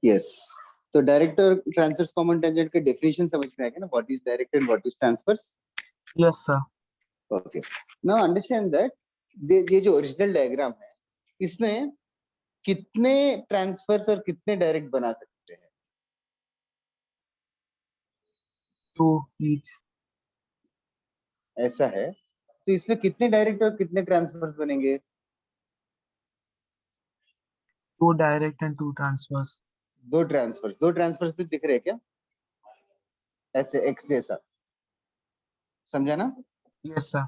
Yes, तो direct और transverse common tangent के डेफिनेशन समझ में आएगा ना, what is direct and what is transverse. Yes sir. Okay, now understand that ये जो ओरिजिनल डायग्राम है इसमें कितने ट्रांसफर्स और कितने डायरेक्ट बना सकते हैं? 2 each. ऐसा है, तो इसमें कितने डायरेक्ट और कितने ट्रांसफर्स बनेंगे? 2 direct and 2 transfers. दो ट्रांसफर्स भी दिख रहे हैं क्या? ऐसे एक्स जैसा, समझा ना? Yes sir.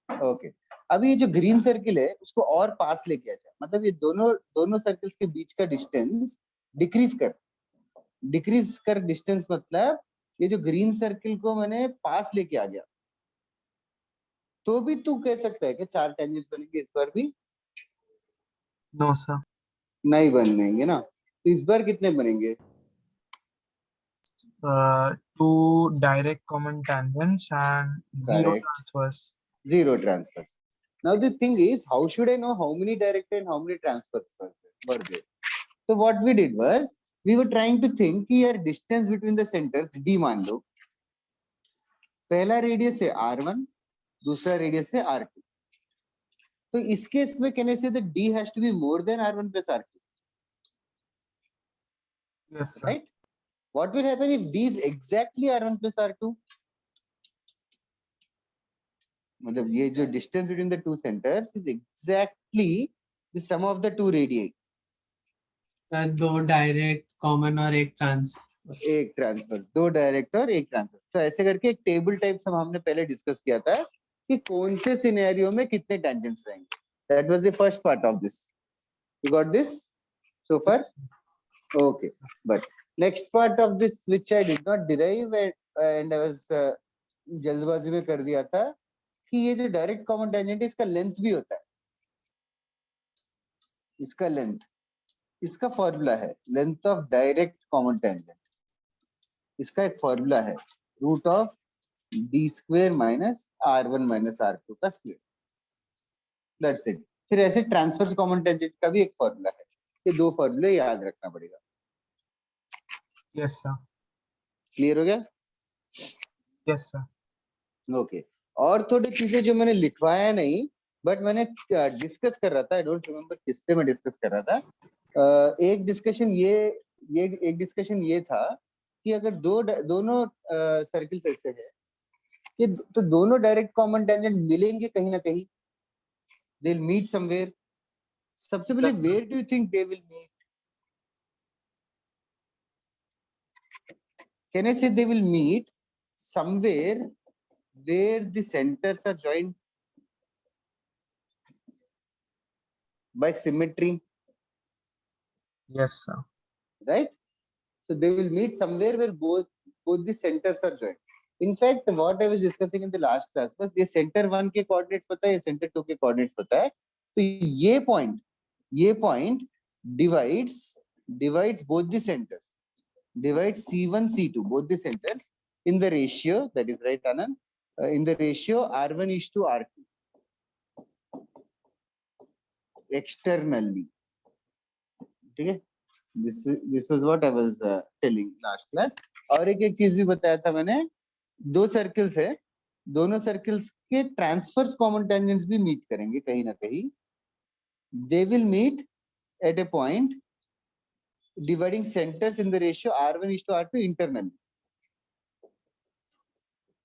ओके, अभी ये जो ग्रीन सर्किल है उसको और पास लेके आ जाए, मतलब ये दोनों सर्कल्स के बीच का डिस्टेंस डिक्रीज कर डिस्टेंस, मतलब ये जो ग्रीन सर्किल को मैंने पास लेके आ गया, तो भी तू कह सकता है कि 4 टेंजेंट्स बनेंगे इस बार भी? No sir. नहीं बनेंगे ना, तो इस बार कितने बनेंगे? 2 direct common tangents and 0 Correct. transfers. Zero transfers. Now the thing is, how should I know how many direct and how many transfers were there? So what we did was, we were trying to think कि यार distance between the centers d मान लो, पहला radius है r1, दूसरा radius है r2. तो इस case में कहने से d has to be more than r1 plus r2. Yes sir. Right? What will happen if d is exactly r1 plus r2? मतलब ये जो distance between the two centers is exactly the sum of the two radii. दो direct common और एक transfer, दो direct और एक transfer. तो ऐसे करके एक टेबल टाइप सब हमने पहले डिस्कस किया था कि कौन से सिनेरियो में कितने टेंजेंट्स रहेंगे. That was the first part of this. You got this so far? Okay, but next part of this which I did not derive and I was जल्दबाजी में कर दिया था कि ये जो डायरेक्ट कॉमन टेंजेंट है इसका लेंथ भी होता है. इसका लेंथ, इसका फॉर्मूला है length of direct common tangent. इसका एक फॉर्मूला है root of D square minus r1 minus r2 का स्क्वायर. That's it. फिर ऐसे ट्रांसवर्स कॉमन टेंजेंट का भी एक फॉर्मूला है. ये दो फॉर्मूले याद रखना पड़ेगा. Yes sir. क्लियर हो गया? Yes sir. ओके, और थोड़ी चीजें जो मैंने लिखवाया नहीं बट मैंने डिस्कस कर रहा था, आई डोंट रिमेम्बर किससे मैं डिस्कस कर रहा था. एक डिस्कशन ये था कि अगर दोनों सर्किल्स ऐसे है कि तो दोनों डायरेक्ट कॉमन टेंजेंट मिलेंगे कहीं ना कहीं, दे विल मीट समवेयर. सबसे पहले where do you think they will meet? Can I say they will meet somewhere where the centers are joined by symmetry? Yes sir. Right? So they will meet somewhere where both the centers are joined. In fact, what I was discussing in the last class was ये center 1 के coordinates पता है, ये center 2 के coordinates पता है. तो ये point divides both the centers, divides C1 C2 both the centers in the ratio, that is right Anand, in the ratio R1 is to R2 externally. ठीक है? This was what I was telling last class. और एक चीज भी बताया था मैंने, दो सर्कल्स है, दोनों सर्कल्स के ट्रांसफर्स कॉमन टेंजेंट्स भी मीट करेंगे कहीं ना कहीं. They will meet at a point dividing centers in the ratio R1 is to R2 internally.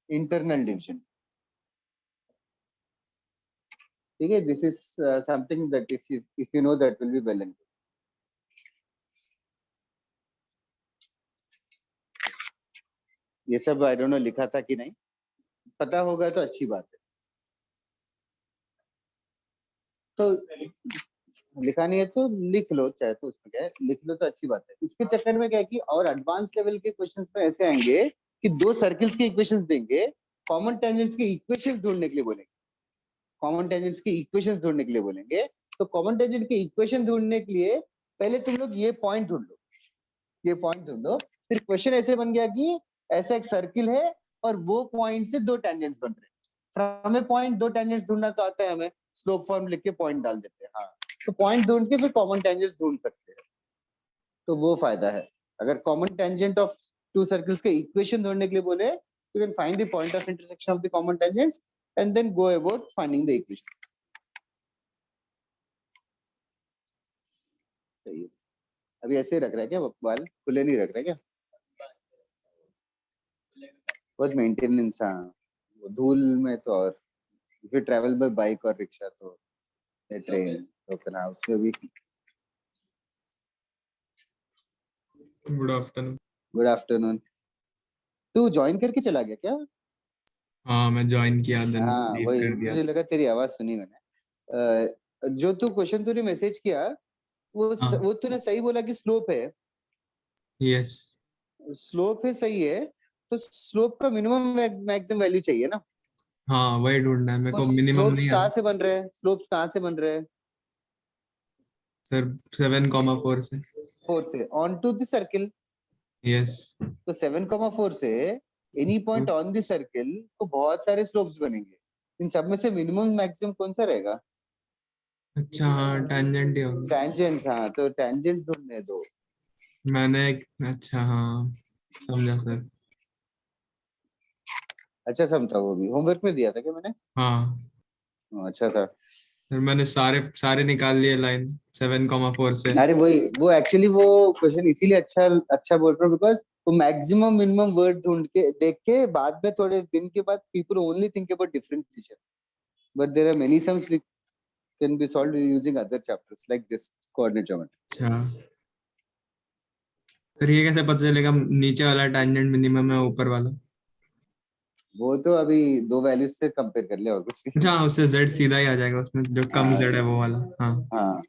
Internal division. Okay, this is something that if you know, that will be well and good. ये सब आई don't no लिखा था कि नहीं, पता होगा तो अच्छी बात है. तो लिखा नहीं है तो लिख लो, चाहे तो उसमें क्या है, लिख लो तो अच्छी बात है. इसके चक्कर में क्या है कि और एडवांस लेवल के क्वेश्चंस में ऐसे आएंगे कि दो सर्कल्स के इक्वेशंस देंगे, कॉमन टेंजेंट्स के इक्वेशंस ढूंढने के लिए बोलेंगे. कॉमन टेंजेंट्स के इक्वेशंस ढूंढने के लिए बोलेंगे. तो कॉमन टेंजेंट के इक्वेशन ढूंढने के लिए पहले तुम लोग ये पॉइंट ढूंढ लो, ये पॉइंट ढूंढ लो. फिर क्वेश्चन ऐसे बन गया कि ऐसा एक सर्किल है और वो पॉइंट से दो टेंजेंट्स बन रहे हैं. फ्रॉम ए पॉइंट दो टेंजेंट्स ढूंढना तो आता है हमें, स्लोप फॉर्म लिख के पॉइंट डाल देते हैं. हाँ, तो पॉइंट ढूंढ के फिर कॉमन टेंजेंट्स ढूंढ सकते हैं. तो वो फायदा है। अगर common tangent of two circles के इक्वेशन ढूंढने के लिए बोले, you can find the point of intersection of the common tangents and then go about finding the equation. सही है। अभी ऐसे ही रख रहा है क्या, बाल खुले नहीं रख रहा है क्या? बहुत मेंटेनेंस, हाँ। वो धूल में तो, और फिर ट्रैवल बाय बाइक और रिक्शा तो ट्रेन तो फिर उसमें भी। Good afternoon. Good afternoon. तू ज्वाइन करके चला गया क्या? हाँ मैं ज्वाइन किया, देन हाँ लीव वही कर दिया। मुझे लगा, तेरी आवाज सुनी मैंने। जो तू क्वेश्चन तूने मैसेज किया, हाँ वो तूने सही बोला कि स्लोप है। यस। स्लोप है, सही है। तो स्लोप का मिनिमम मैक्सिमम वैल्यू चाहिए ना। हाँ वही ढूंढना है मेरे वो को, मिनिमम स्लोप्स नहीं कहाँ है से बन रहे हैं? स्लोप्स कहाँ से बन रहे हैं? सर। 7,4 से। 4 से on to the circle. Yes. तो 7,4 से any point on the circle को बहुत सारे स्लोप्स बनेंगे। इन सब में से मिनिमम मैक्सिमम कौन सा रहेगा? अच्छा हाँ, टेंजेंट ही होगा। टेंजेंट, हाँ। तो टेंजेंट ढूंढने दो। अच्छा हाँ, समझा सर। अच्छा समझा। वो भी होमवर्क में दिया था क्या मैंने? हाँ अच्छा था। सर, मैंने सारे सारे निकाल लिए लाइन 7,4 से। अरे वही, वो एक्चुअली वो क्वेश्चन इसीलिए अच्छा अच्छा बोल रहा हूँ बिकॉज वो मैक्सिमम मिनिमम वर्ड ढूंढ के देख के बाद में थोड़े दिन के बाद people only think about differentiation, but there are many sums which can be solved using other chapters like this coordinate geometry. अच्छा सर, ये कैसे पता चलेगा नीचे वाला टेंजेंट मिनिमम है ऊपर वाला? वो तो अभी दो वैल्यूज से कंपेयर कर ले और कुछ नहीं। अच्छा उससे जेड सीधा ही आ जाएगा, उसमें जो कम जेड है वो वाला। हाँ हाँ,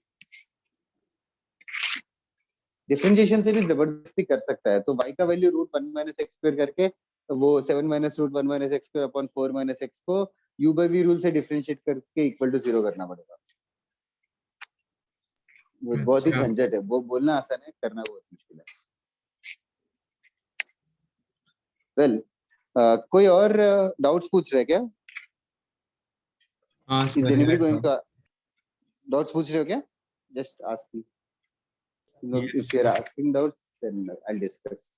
डिफरेंशिएशन से भी जबरदस्ती कर सकता है। तो y का value root 1 minus x square करके वो 7 minus root 1 minus x square upon 4 minus x को u बाय v रूल से डिफरेंशिएट करके इक्वल टू 0 करना पड़ेगा। वो बहुत ही अच्छा। झंझट है, वो बोलना आसान है, करना बहुत मुश्किल है। वेल कोई और डाउट्स पूछ रहे हैं क्या? हाँ इज सर एनीबॉडी है गोइंग तो। टू डाउट्स पूछ रहे हो क्या? Just ask me, yes if you are sir. Asking doubts then I will discuss.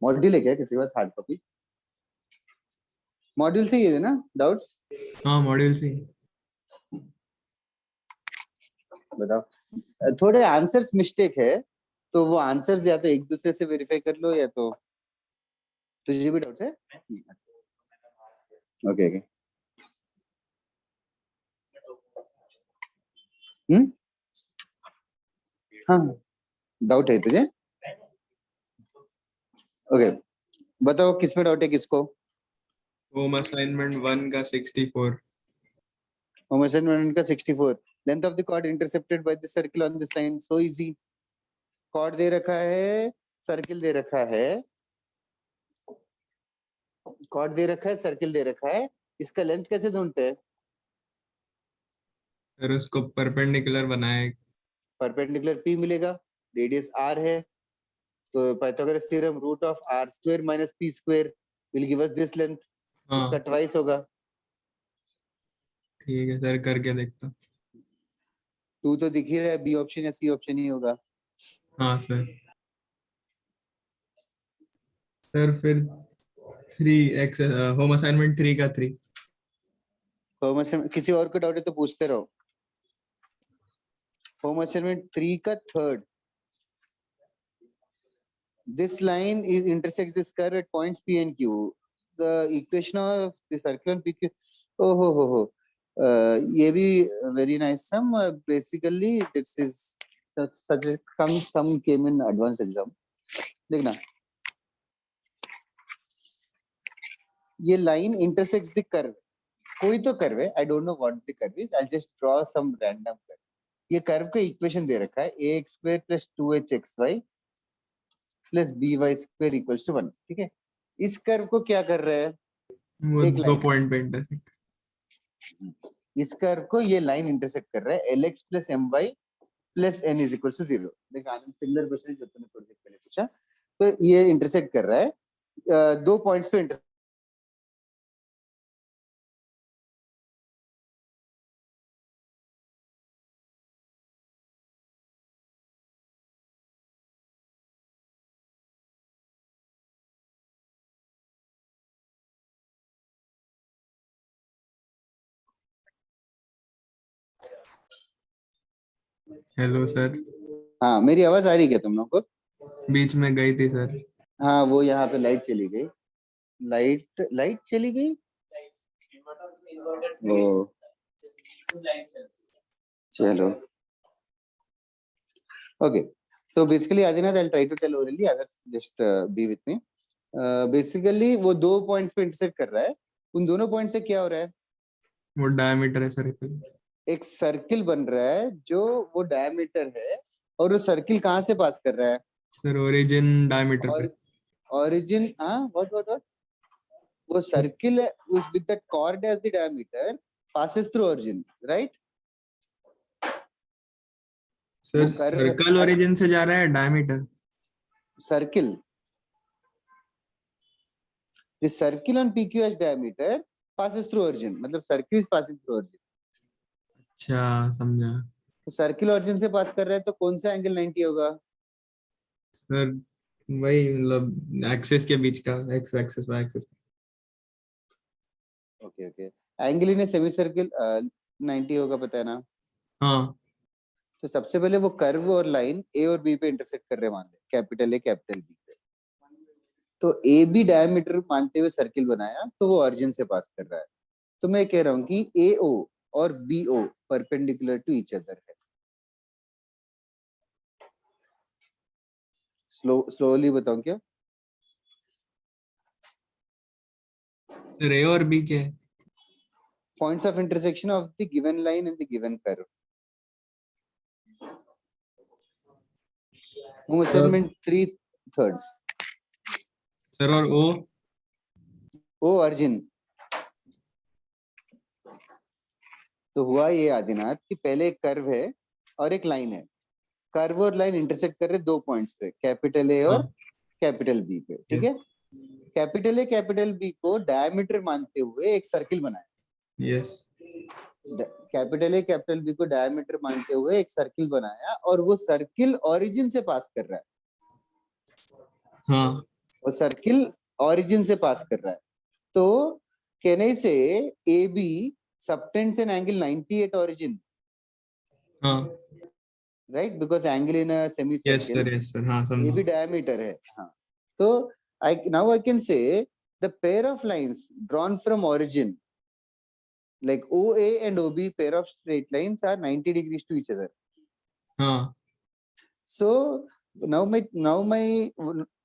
Module है क्या किसी के पास हार्ड कॉपी? मॉड्यूल से ही है ना डाउट्स? हाँ मॉड्यूल से। बताओ। थोड़े आंसर्स मिस्टेक है, तो वो आंसर्स या तो एक दूसरे से वेरीफाई कर लो, या तो तुझे भी डाउट है? Okay okay. हम्म, हाँ डाउट है तुझे? ओके, बताओ किसमें डाउट है किसको? होम असाइनमेंट 1 का 64। होम असाइनमेंट का 64। Length of the chord intercepted by the circle on this line, so easy. Chord दे रखा है, सर्किल दे रखा है, कॉर्ड दे रखा है, सर्किल दे रखा है, इसका लेंथ कैसे ढूंढते हैं? फिर उसको परपेंडिकुलर बनाए। परपेंडिकुलर p मिलेगा, रेडियस r है, तो Pythagoras theorem root of r square minus p square will give us this length, उसका हाँ ट्वाइस होगा। ठीक है सर, करके देखता हूँ। 2 तो दिख ही रहा है, बी ऑप्शन या सी ऑप्शन ही होगा। हाँ सर। सर फिर 3x, होम असाइनमेंट 3 का 3। होम असाइनमेंट किसी और को डाउट है तो पूछते रहो। होम असाइनमेंट 3 का third, this line is intersects this curve at points p and q, the equation of the circle on pq। oh ho ये भी very nice sum, basically this is such a some came in advanced exam। देखना, ये line intersects the curve, कोई तो curve है, I don't know what the curve is, I just draw some random curve. ये curve का equation दे रखा है ax square plus 2hxy plus by square equals to 1, ठीक है। इस कर्व को क्या कर रहा है? वो एक दो लाइन, पॉइंट पे इंटरसेक्ट। इस कर्व को ये लाइन इंटरसेक्ट कर रहा है lx plus my plus n is equal to 0। देखा आनंद, सिमिलर क्वेश्चन जो तुमने थोड़ी देर पहले पूछा, तो ये इंटरसेक्ट कर रहा है, दो पॉइंट्स पे इंटरसेक्ट हेलो सर, हाँ मेरी आवाज आ रही है क्या तुम लोग को? बीच में गई थी सर। हाँ वो यहाँ पे लाइट चली गई। लाइट लाइट चली गई। ओ चलो okay. So basically Adinath, I'll try to tell orally, others just be with me. Basically वो दो पॉइंट्स पे इंटरसेक्ट कर रहा है। उन दोनों पॉइंट से क्या हो रहा है? वो डायमीटर है सर्कल। एक सर्किल बन रहा है जो वो डायमीटर है, और वो सर्किल कहाँ से पास कर रहा है? सर ओरिजिन डायमीटर पे। और origin, हाँ what वो सर्किल है उस with that chord as the diameter passes through origin, right? Sir वो कर्व सर्कल ओरिजिन से जा रहा है diameter. Circle, the circle on PQ as diameter passes through origin, मतलब circle is passing through origin। अच्छा समझा। तो सर्किल ऑरिजिन से पास कर रहा है तो कौन सा एंगल 90 होगा? सर वही मतलब एक्सेस के बीच का, x axes y axes. Okay okay. Angle in semicircle 90 होगा, पता है ना? हाँ तो सबसे पहले वो कर्व और लाइन ए और बी पे इंटरसेक्ट कर रहे हैं, मान ले कैपिटल ए कैपिटल बी पे। तो ए बी डायमीटर मानते हुए सर्किल बनाया तो वो ऑरिजिन से पास कर रहा है। तो मैं कह रहा हूँ कि ए ओ और B O perpendicular to each other है। स्लोली बताऊं क्या? सर ए और बी क्या है? Points of intersection of the given line and the given curve. Home assignment 3/3। Sir और ओ? ओ अर्जुन। तो हुआ ये आदिनाथ कि पहले एक कर्व है और एक लाइन है। कर्व और लाइन इंटरसेक्ट कर रहे दो पॉइंट्स पे, कैपिटल ए और हाँ कैपिटल बी पे, ठीक यस है? कैपिटल ए कैपिटल बी को डायमीटर मानते हुए एक सर्किल बनाया। Yes. Capital A capital B को डायमीटर मानते हुए एक सर्किल बनाया, और वो सर्किल ओरिजिन से पास कर रहा है। हाँ वो सर्किल ओरिजिन से पास कर रहा है। तो कहने से A B subtends an angle 90 at origin, हाँ right? Because angle in a semi yes circle sir हाँ ए समझा। भी डायमीटर है। हाँ तो I now I can say the pair of lines drawn from origin, like OA and OB, pair of straight lines are 90 degrees to each other. हाँ So now my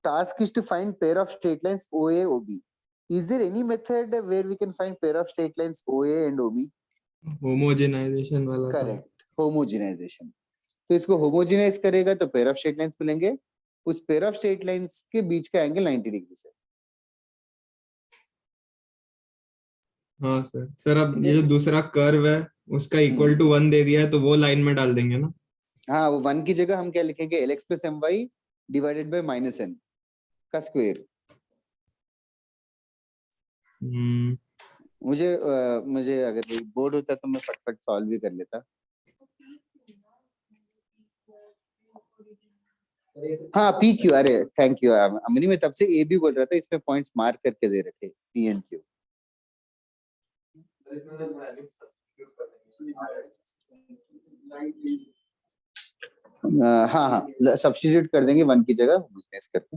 task is to find pair of straight lines OA OB. Is there any method where we can find pair of straight lines OA and OB? Homogenisation वाला था। Correct, homogenization. तो इसको homogenise करेगा तो pair of straight lines मिलेंगे। उस pair of straight lines के बीच का एंगल 90 डिग्री है। हाँ सर। सर अब ठीक ये है। जो दूसरा कर्व है उसका इक्वल टू 1 दे दिया है तो वो लाइन में डाल देंगे ना? हाँ वो 1 की जगह हम क्या लिखेंगे? L x plus M Y divided by minus N का स्क्वायर। मुझे अगर बोर्ड होता तो मैं फटफट सॉल्व भी कर लेता। हाँ पी क्यू, अरे थैंक यू अमनी, मैं तब से ए बी बोल रहा था, इसमें पॉइंट्स मार्क करके दे रखे पी एंड क्यू। हाँ हाँ सब्स्टिट्यूट कर देंगे 1 की जगह बिजनेस करके।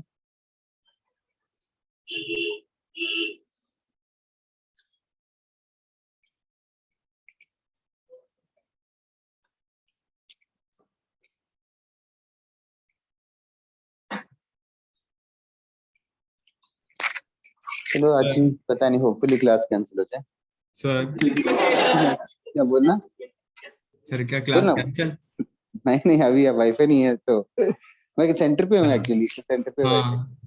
चलो आज पता नहीं, होपफुली क्लास कैंसिल हो जाए। सर क्या बोलना? सर क्या क्लास बोलना। कैंसिल? नहीं नहीं अभी अब वाईफाई नहीं है तो मैं सेंटर पे हूँ एक्चुअली, सेंटर पे वाईफाई। हाँ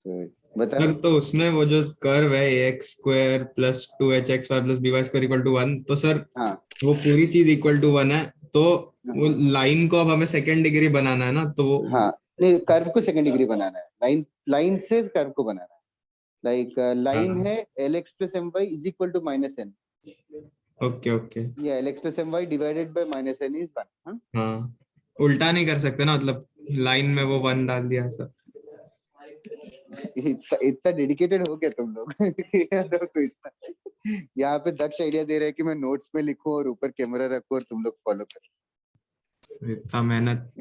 तो बता। सर तो उसमें वो जो कर्व है x square plus 2hxy plus by square equal to 1, तो सर हाँ वो पूरी चीज इक्वल टू 1 है तो वो लाइन को अब हमें सेकेंड डिग्री बनाना है ना, तो वो हाँ नहीं, कर्व को सेकंड डिग्री बनाना है, लाइन लाइन से कर्व को बनाना है। लाइक लाइन हाँ है L x plus M Y is equal to minus N, okay okay. या L x plus M Y divided by minus N is 1। हाँ उल्टा नहीं कर सकते ना, मतलब लाइन में वो 1 डाल दिया सर। इतना डेडिकेटेड हो गया तुम लोग तो इतना यहाँ पे दक्ष आइडिया दे रहे हैं कि मैं नोट्स में लिखूं और ऊपर कैमरा रखूं और तुम लोग फॉलो करो। इतना मेहनत।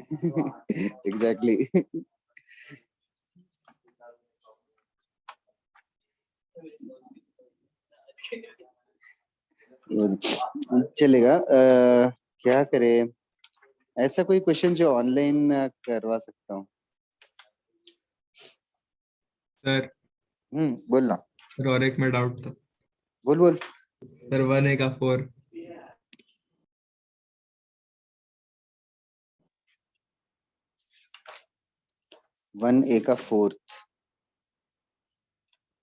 एग्जैक्टली। चलेगा। क्या करें, ऐसा कोई क्वेश्चन जो ऑनलाइन करवा सकता हूँ। सर बोलना। सर और एक में डाउट था बोल बोल। सर, 1A का 4। 1A का 4।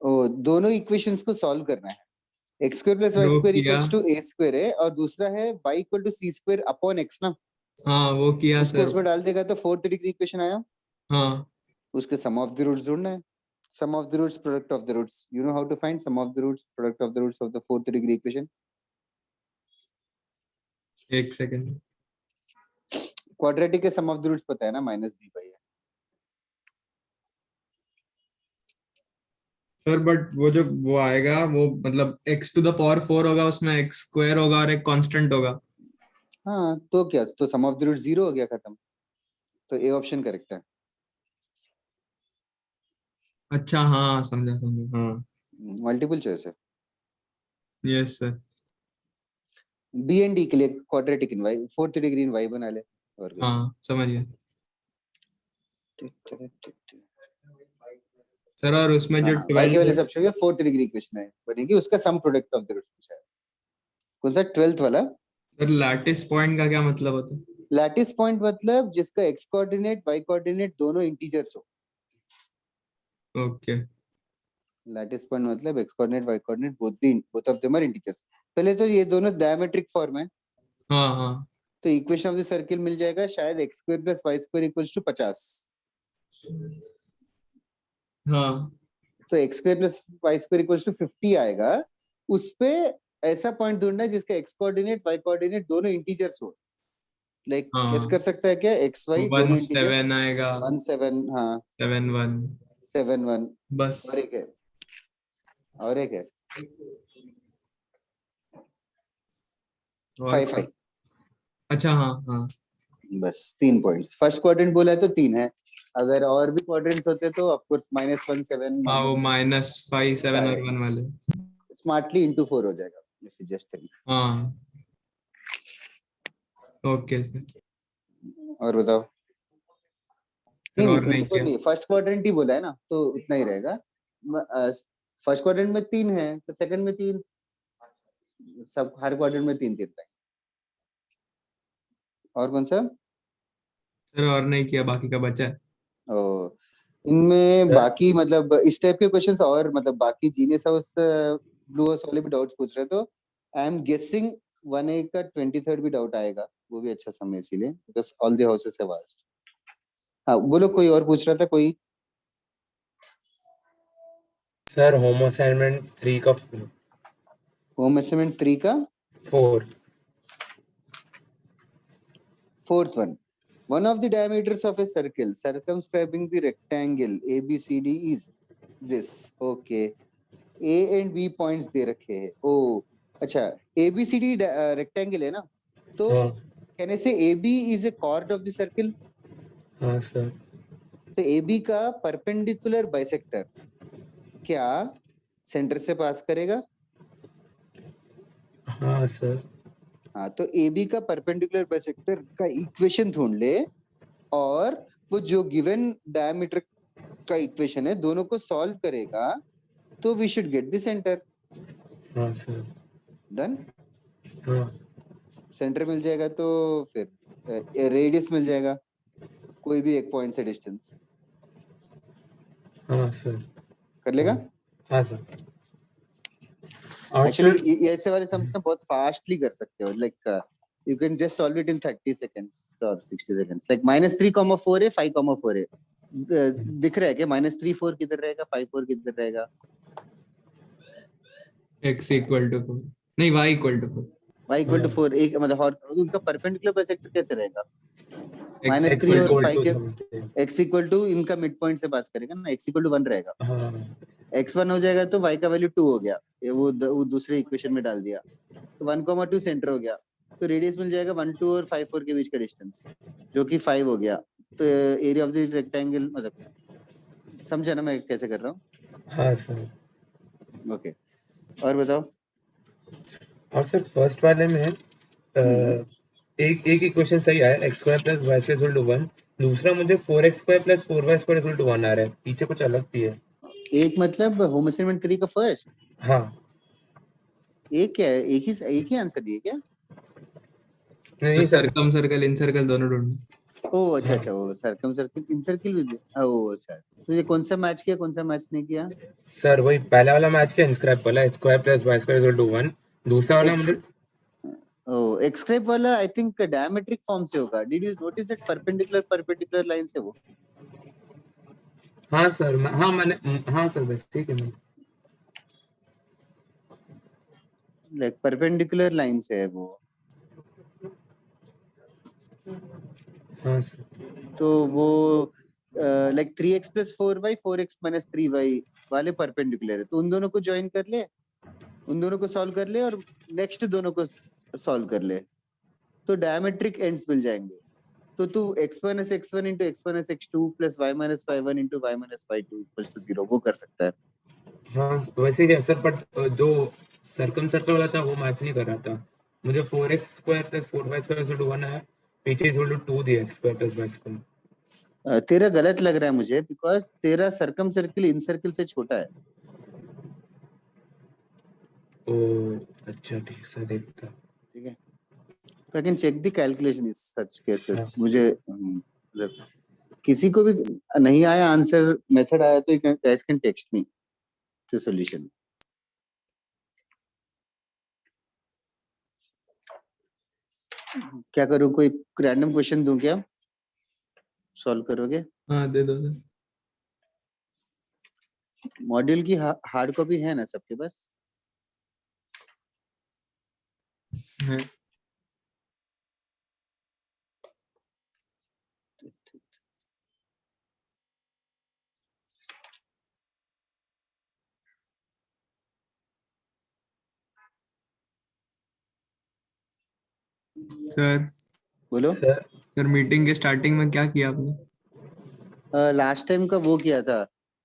ओ, दोनों इक्वेशंस को सॉल्व करना है। एक्स स्क्वायर प्लस वाई वो स्क्वायर किया। इक्वल्स टू ए स्क्वायर है, और दूसरा है y equal to C square upon x ना। हाँ वो किया उसको सर। उसमें डाल देगा तो फोर्थ डिग्री इक्वेशन आया। हाँ उसके सम ऑफ द रूट्स ढूंढना है। Sum of the roots, product of the roots. You know how to find sum of the roots, product of the roots of the fourth degree equation. 1 second. Quadratic के sum of the roots पता है ना, minus B by है। Sir but वो जो वो आएगा वो मतलब x टू द पावर 4 होगा, उसमें x स्क्वायर होगा और एक कांस्टेंट होगा। हाँ तो क्या, तो सम ऑफ द रूट 0 हो गया, खत्म। तो ए ऑप्शन करेक्ट है। अच्छा हाँ समझा समझा, हाँ मल्टीपल चॉइस है। Yes sir. B and D के लिए quadratic in y, fourth degree in y बना ले, और कुछ हाँ समझ गया नहीं। सर। और उसमें जो हाँ, वाई के 12 वाले सब चाहिए, फोर्थ डिग्री इक्वेशन है बनेगी, उसका some product of the roots पूछा है। कौन सा, 12th वाला। सर लैटिस पॉइंट का क्या मतलब होता है? लैटिस पॉइंट मतलब जिसका एक्स कोऑर्डिनेट वाई कोऑर्डिनेट दोनों इंटीजर्स हो। ओके। लैटिस पॉइंट मतलब x coordinate y coordinate both of them are integers. पहले तो ये दोनों डायमेट्रिक फॉर्म है, हाँ हाँ तो इक्वेशन ऑफ द सर्किल मिल जाएगा शायद, x square plus y square equals to 50। हाँ तो x square plus y square equals to 50 आएगा। उस पे ऐसा पॉइंट ढूंढना है जिसका एक्स कोऑर्डिनेट वाई कोऑर्डिनेट दोनों इंटीजर्स हो। लाइक कैसे हाँ। कर सकता है क्या, एक्स वाई दोनों 1 इंटीजर्स। 7 आएगा। 1 7, हाँ 7 1। 7 1। बस। और एक है, और एक है और 5 5। अच्छा हाँ हाँ। बस 3 पॉइंट्स। फर्स्ट क्वाड्रेंट बोला है तो 3 है। अगर और भी क्वाड्रेंट्स होते तो ऑफकोर्स -1 7 हाँ वो -5 7 और आएगा। 1 वाले। स्मार्टली इंटू 4 हो जाएगा, इफ यू जस्ट थिंक। हाँ ओके सर। और बताओ। सर नहीं नहीं, और नहीं इंटू 4 किया। नहीं, फर्स्ट क्वाड्रेंट ही बोला है ना, तो उतना ही रहेगा। फर्स्ट क्वाड्रेंट में 3 है तो सेकंड में 3, सब हर क्वाड्रेंट में 3 3 रहेंगे। और कौन सा। सर और नहीं किया, बाकी का बचा है। ओ, इनमें बाकी मतलब इस टाइप के क्वेश्चंस, और मतलब बाकी जीनियस हाउस ब्लू हाउस वाले भी डाउट्स पूछ रहे, तो आई एम गेसिंग 1A का 23rd भी डाउट आएगा, वो भी अच्छा समय, इसीलिए because all the houses have asked. हाँ बोलो, कोई और पूछ रहा था कोई। सर होम असाइनमेंट 3 का होम असाइनमेंट 3 का 4। fourth one of the diameters of a circle circumscribing the rectangle ABCD is this. Okay, A and B points दे रखे हैं। ओ अच्छा, ABCD रेक्टेंगल है ना, तो हाँ कहने से AB is a chord of the circle. हाँ सर। तो AB का परपेंडिकुलर बाइसेक्टर क्या सेंटर से पास करेगा। हाँ सर। हाँ, तो AB का परपेंडिकुलर बाइसेक्टर का इक्वेशन ढूंढ ले, और वो जो गिवन डायमीटर का इक्वेशन है दोनों को सॉल्व करेगा, तो we should get the centre. हाँ सर। डन। हाँ सेंटर मिल जाएगा तो फिर रेडियस मिल जाएगा, कोई भी एक पॉइंट से डिस्टेंस। हाँ सर। कर लेगा। हाँ सर। और सर एक्चुअली ये ऐसे वाले सम्स ना बहुत फास्टली कर सकते हो, like you can just solve it in 30 seconds और 60 seconds। लाइक -3,4 है, 5,4 है। दिख रहा है क्या, -3 4 किधर रहेगा, 5 4 किधर रहेगा। x इक्वल टू 4, नहीं y equal to 4। y equal to 4, एक मतलब उनका परपेंडिकुलर बाइसेक्टर कैसे रहेगा। x -3 इक्वल और टू 5 के समथिंग। x इक्वल टू इनका मिड पॉइंट से पास करेगा ना, x इक्वल टू 1 रहेगा। हाँ x1 हो जाएगा तो y का वैल्यू 2 हो गया, ये वो दूसरे इक्वेशन में डाल दिया, तो 1,2 सेंटर हो गया। तो रेडियस मिल जाएगा 1 2 और 5 4 के बीच का डिस्टेंस, जो कि 5 हो गया। तो एरिया ऑफ द रेक्टेंगल, मतलब समझा ना मैं कैसे कर रहा हूँ? हाँ सर। ओके, और बताओ। और सर फर्स्ट वाले में एक एक इक्वेशन सही आया, x square plus y square equal to 1। दूसरा मुझे 4x square plus 4y square equal to 1 आ रहा है, पीछे कुछ अलग भी है। एक मतलब होमोसेमेंट 3 का फर्स्ट, हाँ एक क्या है? एक ही आंसर दिए क्या? नहीं सर। सर्कम सर्कल इन सर्कल दोनों ढूंढना। ओ अच्छा हाँ अच्छा, वो सर्कम सर्किल इन सर्किल भी दिया। ओ अच्छा, तो ये कौन सा मैच किया, कौन सा मैच नहीं किया? सर वही पहला वाला मैच क्या इंस्क्राइब वाला, x square plus y square equal to 1। दूसरा वाला एक्स मुझे ओ एक्सक्राइब वाला आई थिंक डायमेट्रिक फॉर्म से होगा। Did you notice that perpendicular line से वो? हाँ सर हाँ मैंने हाँ सर बस ठीक है। लाइक परपेंडिकुलर लाइन से है वो। हाँ सर। तो वो like 3x plus 4y 4x minus 3y वाले परपेंडिकुलर है, तो उन दोनों को ज्वाइन कर ले, उन दोनों को सॉल्व कर ले और नेक्स्ट दोनों को सॉल्व कर ले, तो डायमेट्रिक एंड्स मिल जाएंगे। तो तू x minus x1 into x minus x2 plus y minus y1 into y minus y2 equals to 0 वो कर सकता है। हाँ वैसे ही है सर, बट जो सर्कम सर्कल वाला था वो मैच नहीं कर रहा था। मुझे 4x square plus 4y square equal to 1 आया, पीछे इक्वल टू 2 दिया x square plus y square. तेरा गलत लग रहा है मुझे, बिकॉज तेरा सर्कम सर्किल इन सर्किल से छोटा है। ओ अच्छा ठीक सर, देखता। ठीक है, तो I can check the calculation is such cases. हाँ मुझे मतलब किसी को भी नहीं आया आंसर, मेथड आया, तो you can text me to solution. क्या करूँ, कोई रैंडम क्वेश्चन दूं क्या, सॉल्व करोगे? हाँ दे दो दे। मॉड्यूल की हार्ड कॉपी है ना सबके पास? है। सर बोलो। सर। सर मीटिंग के स्टार्टिंग में क्या किया आपने? लास्ट टाइम का वो किया था,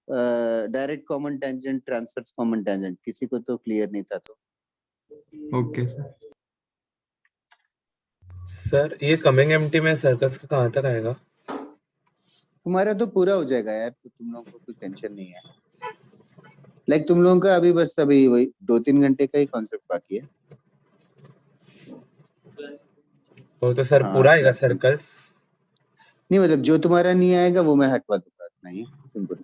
direct common tangent transverse common tangent, किसी को तो क्लियर नहीं था तो। Okay sir. सर ये कमिंग एम्प्टी में सर्कल्स का कहाँ तक आएगा? तुम्हारा तो पूरा हो जाएगा यार, तो तुम लोगों को कोई टेंशन नहीं है। लाइक तुम लोगों का अभी बस अभी वही 2-3 घंटे का ही कॉन्सेप्ट बाकी है। वो तो सर हाँ पूरा आएगा मैक्सिमम सर्कल्स। नहीं, मतलब जो तुम्हारा नहीं आएगा वो मैं हटवा दूंगा, इतना ही सिंपल।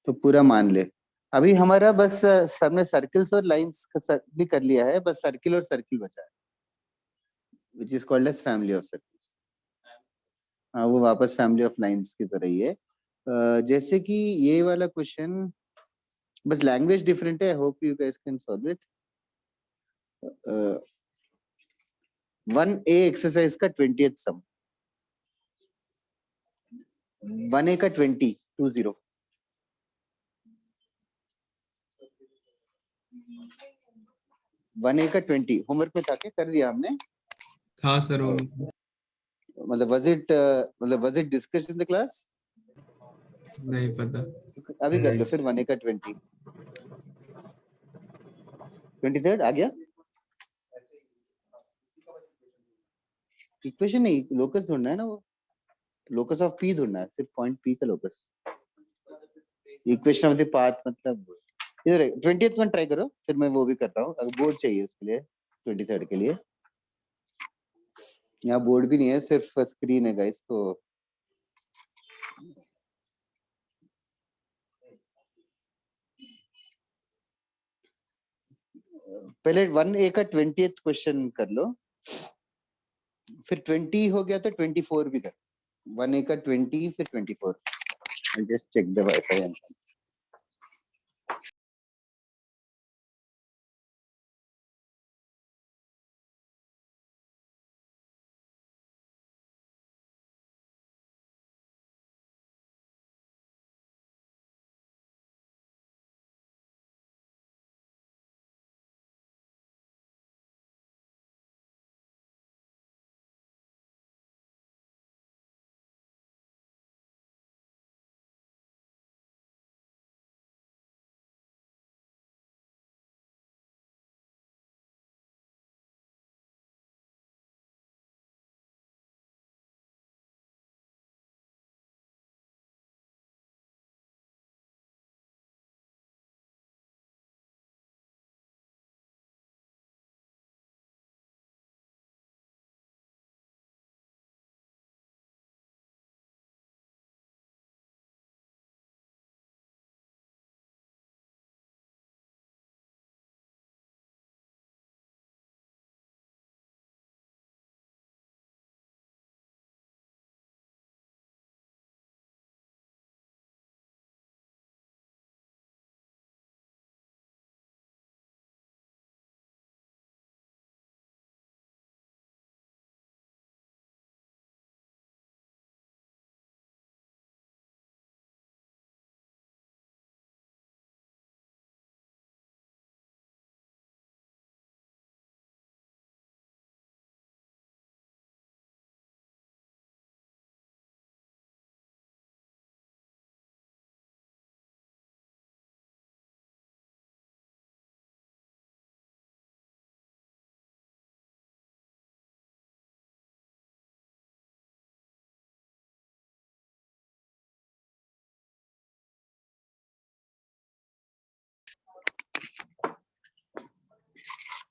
तो पूरा मान ले। अभी हमारा बस सबने सर्कल्स और लाइंस भी कर लिया है, बस सर्किल और सर्किल बचा है, which is called as family of circles. हाँ, वो वापस फैमिली ऑफ लाइंस की तरह ही है। जैसे कि ये वाला क्वेश्चन, बस लैंग्वेज डिफरेंट है, hope you guys can solve it. 1A exercise का 20th सम, 1A का 20 1A का 20 होमवर्क में था क्या, कर दिया हमने? था सर वो। मतलब was it discussed in the class? नहीं पता। अभी कर लो नहीं फिर 1A का 23rd आ गया। इक्वेशन नहीं, लोकस ढूंढना है ना, वो लोकस ऑफ पी ढूंढना है, सिर्फ पॉइंट पी का locus. Equation of the path मतलब इधर 20th वन ट्राई करो, फिर मैं वो भी करता हूँ, अगर बोर्ड चाहिए उसके लिए 23rd के लिए। यहाँ बोर्ड भी नहीं है, सिर्फ स्क्रीन है गाइस, तो पहले 1A का 20th क्वेश्चन कर लो, फिर 20 हो गया तो 24 भी कर। 1A का 20 फिर 24। Just check the wifi.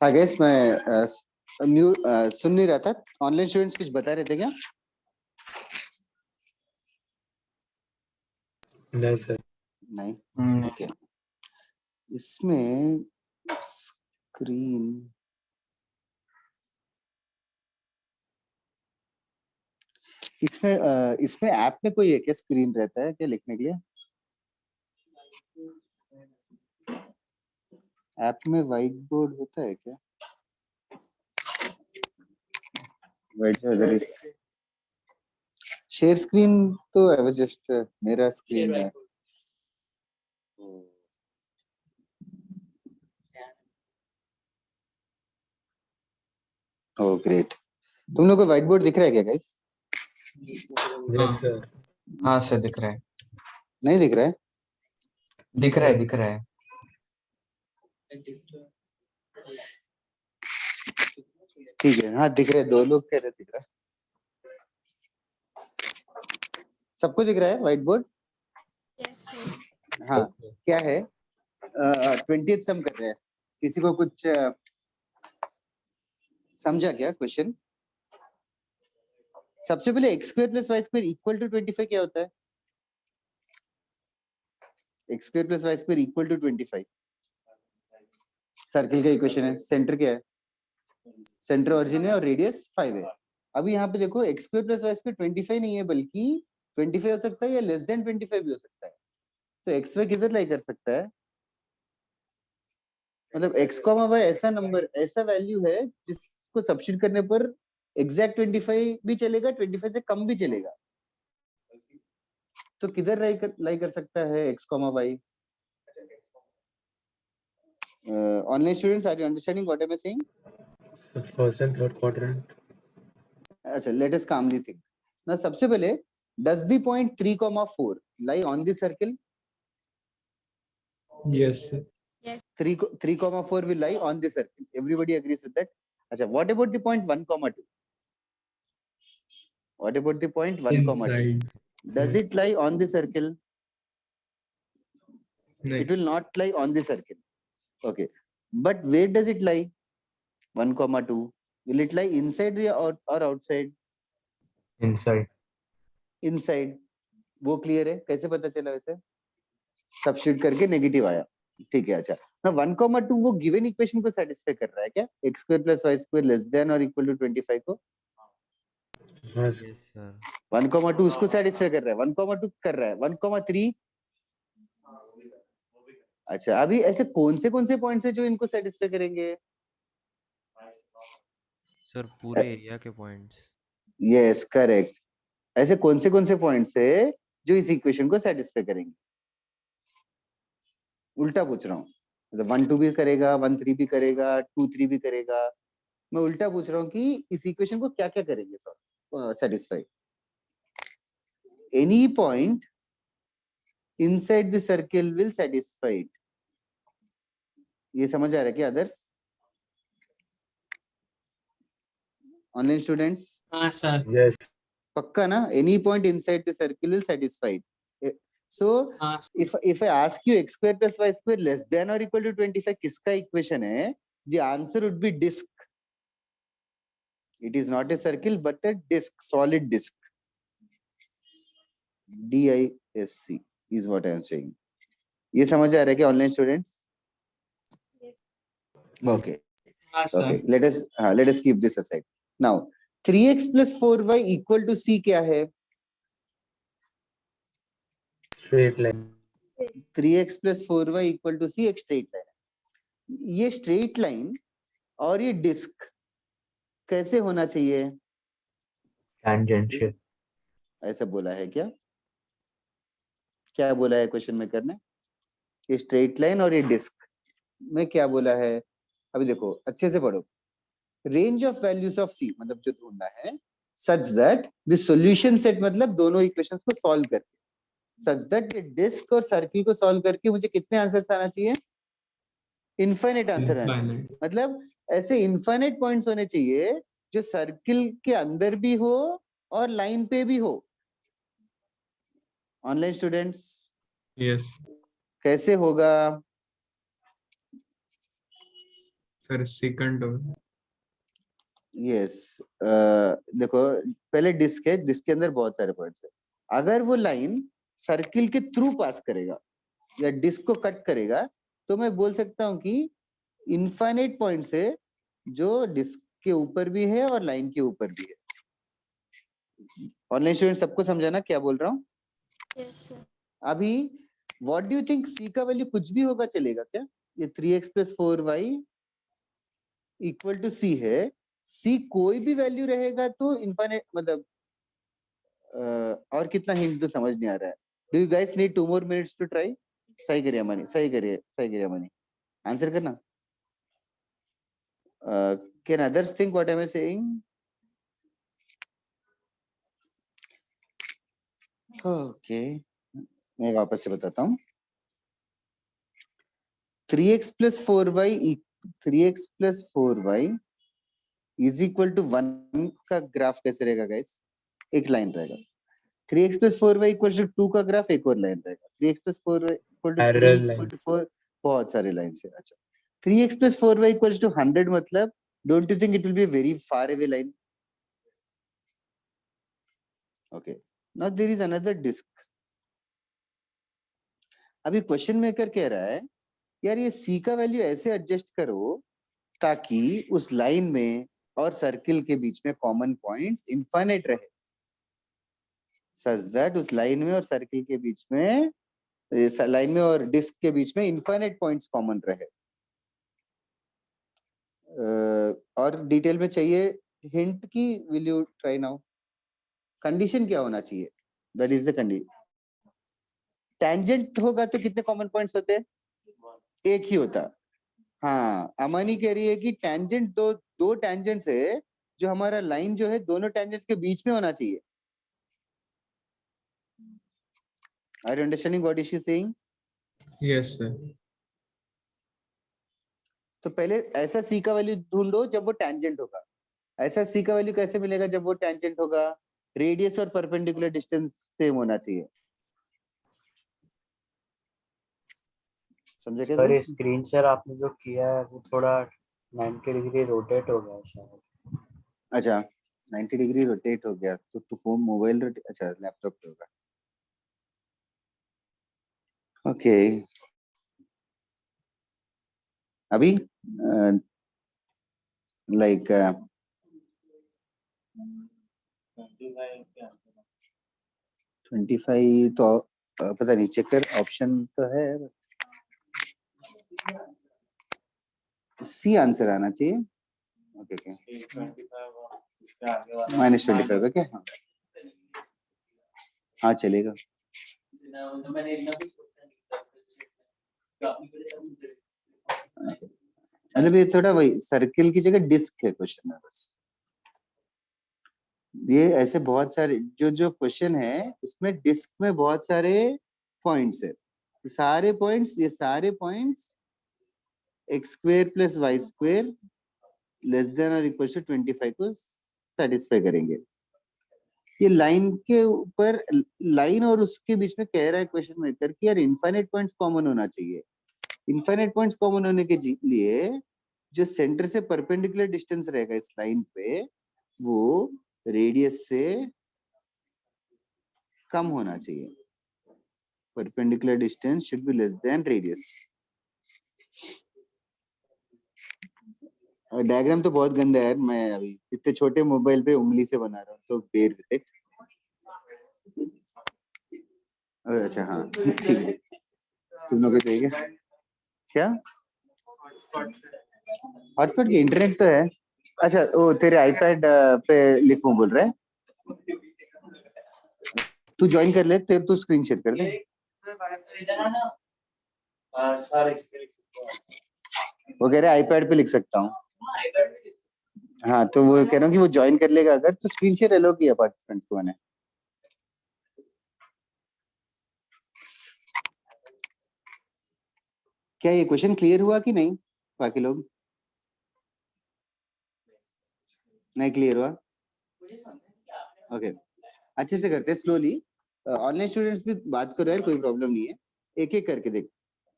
हाँ गैस मैं सुन नहीं रहा था। ऑनलाइन स्टूडेंट्स कुछ बता रहे थे क्या? नहीं सर। नहीं। नहीं। ओके, इसमें स्क्रीन इसमें ऐप में कोई है क्या स्क्रीन रहता है क्या लिखने के लिए? ऐप में व्हाइट बोर्ड होता है क्या? व्हाइट शेयर स्क्रीन तो आई वाज जस्ट मेरा स्क्रीन है। ओह ग्रेट, तुम लोग को व्हाइट बोर्ड दिख रहा है क्या गाइस? Yes sir. हाँ सर दिख रहा है, नहीं दिख रहा है? दिख रहा है, दिख रहा है। ठीक है, हाँ दिख रहा है, 2 लोग कह रहे दिख रहा है। सबको दिख रहा है व्हाइट बोर्ड? हाँ, क्या है 20th सम कर रहे हैं, किसी को कुछ समझा क्या क्वेश्चन? सबसे पहले x square plus y square equal to 25 क्या होता है? X square plus y square equal to 25 circle का इक्वेशन है। सेंटर क्या है? सेंटर ओरिजिन है और रेडियस 5 है। अभी यहाँ पे देखो x square plus y square 25 नहीं है बल्कि 25 हो सकता है या लेस देन 25 भी हो सकता है। तो एक्स वाई किधर लाई कर सकता है? मतलब एक्स कॉमा वाई ऐसा नंबर, ऐसा वैल्यू है जिसको सब्स्टिट्यूट करने पर एग्जैक्ट 25 भी चलेगा, 25 से कम भी चलेगा। तो किधर लाई कर सकता है x comma y? Online students are you understanding what I am saying? First and third quadrant. अच्छा, लेट अस कामली थिंक ना। सबसे पहले does the point 3,4 lie on the circle? Yes, sir. 3,4 will lie on the circle. Everybody agrees with that. Acha, what about the point 1,2? What about the point 1,2? Inside. Does it lie on the circle? No. It will not lie on the circle. Okay, but where does it lie? 1,2. Will it lie inside or outside? Inside. Inside. वो clear है? कैसे पता चला वैसे? Substitute करके negative आया। ठीक है, अच्छा ना 1,2 वो गिवन इक्वेशन को सेटिस्फाई कर रहा है क्या? X square plus y square less than और इक्वल टू 25 को? हाँ Yes, सर। sir. 1,2 उसको सेटिस्फाई कर रहा है, 1,2 कर रहा है, 1,3। अच्छा, अभी ऐसे कौन से पॉइंट्स है जो इनको सेटिस्फाई करेंगे? Sir, पूरे एरिया के पॉइंट्स। Yes correct. ऐसे कौन से पॉइंट्स है जो इस इक्वेशन को सेटिस्फाई करेंगे? उल्टा पूछ रहा हूँ, मतलब 1,2 भी करेगा, 1,3 भी करेगा, 2,3 भी करेगा। मैं उल्टा पूछ रहा हूँ कि इस इक्वेशन को क्या क्या करेंगे satisfy? Any point inside the circle will satisfy it. ये समझ आ रहा है क्या अदर्स? Online students? हाँ सर। यस। पक्का ना? Any point inside the circle will satisfy it. So हाँ if I ask you x square plus y square less than or equal to 25 किसका इक्वेशन है? The answer would be disk. It is not a circle but a disk, solid disk. DISC is what I am saying. ये समझ आ रहा है क्या online students? Okay. हाँ sir. Okay, let us keep this aside. Now 3x plus 4y equal to c क्या है? Straight line. 3x plus 4y equal to c एक straight line है। ये स्ट्रेट लाइन और ये डिस्क कैसे होना चाहिए? Tangential. ऐसा बोला है क्या? क्या बोला है क्वेश्चन में करने? ये स्ट्रेट लाइन और ये डिस्क में क्या बोला है? अभी देखो अच्छे से पढ़ो। रेंज ऑफ वैल्यूज ऑफ सी मतलब जो ढूंढना है, such that the solution set मतलब दोनों इक्वेशंस को सॉल्व करके, सच दैट ये डिस्क और सर्किल को सॉल्व करके मुझे कितने आंसर्स आना चाहिए? इनफाइनाइट आंसर आना चाहिए। Infinite. मतलब ऐसे इनफाइनाइट पॉइंट्स होने चाहिए जो सर्किल के अंदर भी हो और लाइन पे भी हो। Online students Yes. कैसे होगा? सर सेकंड होगा। यस, देखो पहले डिस्क है, डिस्क के अंदर बहुत सारे पॉइंट्स है। अगर वो लाइन सर्किल के थ्रू पास करेगा या डिस्क को कट करेगा तो मैं बोल सकता हूँ कि इनफाइनाइट पॉइंट्स है जो डिस्क के ऊपर भी है और लाइन के ऊपर भी है। ऑनलाइन स्टूडेंट सबको समझाना क्या बोल रहा हूँ? Yes sir. अभी व्हाट डू यू थिंक सी का वैल्यू कुछ भी होगा चलेगा क्या? ये 3x + 4y = c है। सी कोई भी वैल्यू रहेगा तो इनफाइनाइट मतलब और कितना हिंट तो समझ नहीं आ रहा है। Do you guys need 2 more minutes to try? सही करिए मनी, सही करिए मनी, आंसर करना। Can others think what am I saying? Okay, मैं वापस से बताता हूँ। 3x + 4y 1 का ग्राफ कैसे रहेगा गाइस? एक लाइन रहेगा। 3x + 4y = 2 का ग्राफ एक और लाइन रहेगा। 3x + 4y = 3 Parallel line. = 4, बहुत सारे लाइन है। अच्छा, 3x + 4y = 100 मतलब don't you think it will be a very far away line? Okay, now there is another disk. अभी क्वेश्चन मेकर कह रहा है यार ये c का वैल्यू ऐसे एडजस्ट करो ताकि उस लाइन में और सर्किल के बीच में कॉमन पॉइंट्स इनफाइनाइट रहे, सच दैट उस लाइन में और सर्किल के बीच में, लाइन में और डिस्क के बीच में इनफाइनाइट पॉइंट्स कॉमन रहे। और डिटेल में चाहिए हिंट की, will you try now? Condition क्या होना चाहिए? That is the condition. Tangent होगा तो कितने कॉमन पॉइंट्स होते हैं? एक ही होता। हाँ, अमानी कह रही है कि टेंजेंट दो टेंजेंट्स है जो हमारा लाइन जो है दोनों टेंजेंट्स के बीच में होना चाहिए। Are you understanding what is she saying? Yes sir. तो पहले ऐसा सी का वैल्यू ढूंढो जब वो टेंजेंट होगा। ऐसा सी का वैल्यू कैसे मिलेगा जब वो टेंजेंट होगा? रेडियस और परपेंडिकुलर डिस्टेंस सेम होना चाहिए। समझे क्या? सर ये स्क्रीन शेयर आपने जो किया है वो थोड़ा 90 डिग्री रोटेट हो गया शायद। अच्छा, 90 डिग्री रोटेट हो गया तो फोन मोबाइल अच्छा लैपटॉप पे होगा। ओके, अभी लाइक 25 तो पता नहीं, चेक कर, ऑप्शन तो है, सी आंसर आना चाहिए। ओके ओके, -25 का क्या? हाँ हाँ चलेगा। मतलब ये थोड़ा वही सर्किल की जगह डिस्क है क्वेश्चन में बस। ये ऐसे बहुत सारे जो क्वेश्चन है उसमें डिस्क में बहुत सारे पॉइंट्स है। ये सारे पॉइंट्स x² + y² < ≤ 25 को सेटिस्फाई करेंगे। ये लाइन के ऊपर, लाइन और उसके बीच में कह रहा है क्वेश्चन मेकर कि यार इनफाइनाइट पॉइंट्स कॉमन होना चाहिए। इनफाइनाइट पॉइंट्स कॉमन होने के लिए जो सेंटर से परपेंडिकुलर डिस्टेंस रहेगा इस लाइन पे वो रेडियस से कम होना चाहिए। Perpendicular distance should be less than radius. Diagram तो बहुत गंदा है यार, मैं अभी इतने छोटे मोबाइल पे उंगली से बना रहा हूँ तो बेर विद इट। अच्छा हाँ ठीक है, तुम लोग को चाहिए क्या? हॉटस्पॉट की इंटरनेट तो है। अच्छा वो तेरे आईपैड पे लिखूं बोल रहा है? तू ज्वाइन कर ले, तेरे तू स्क्रीन शेयर कर दे। वो कह रहे आईपैड पे लिख सकता हूँ। हाँ तो वो कह रहा हूँ कि वो ज्वाइन कर लेगा अगर तो स्क्रीन शेयर अलाउ किया पार्टिसिपेंट को मैंने। क्या ये क्वेश्चन क्लियर हुआ कि नहीं? बाकी लोग नहीं क्लियर हुआ? ओके, अच्छे से करते हैं स्लोली। ऑनलाइन स्टूडेंट्स भी बात करो यार, कोई प्रॉब्लम नहीं है, एक एक करके देख।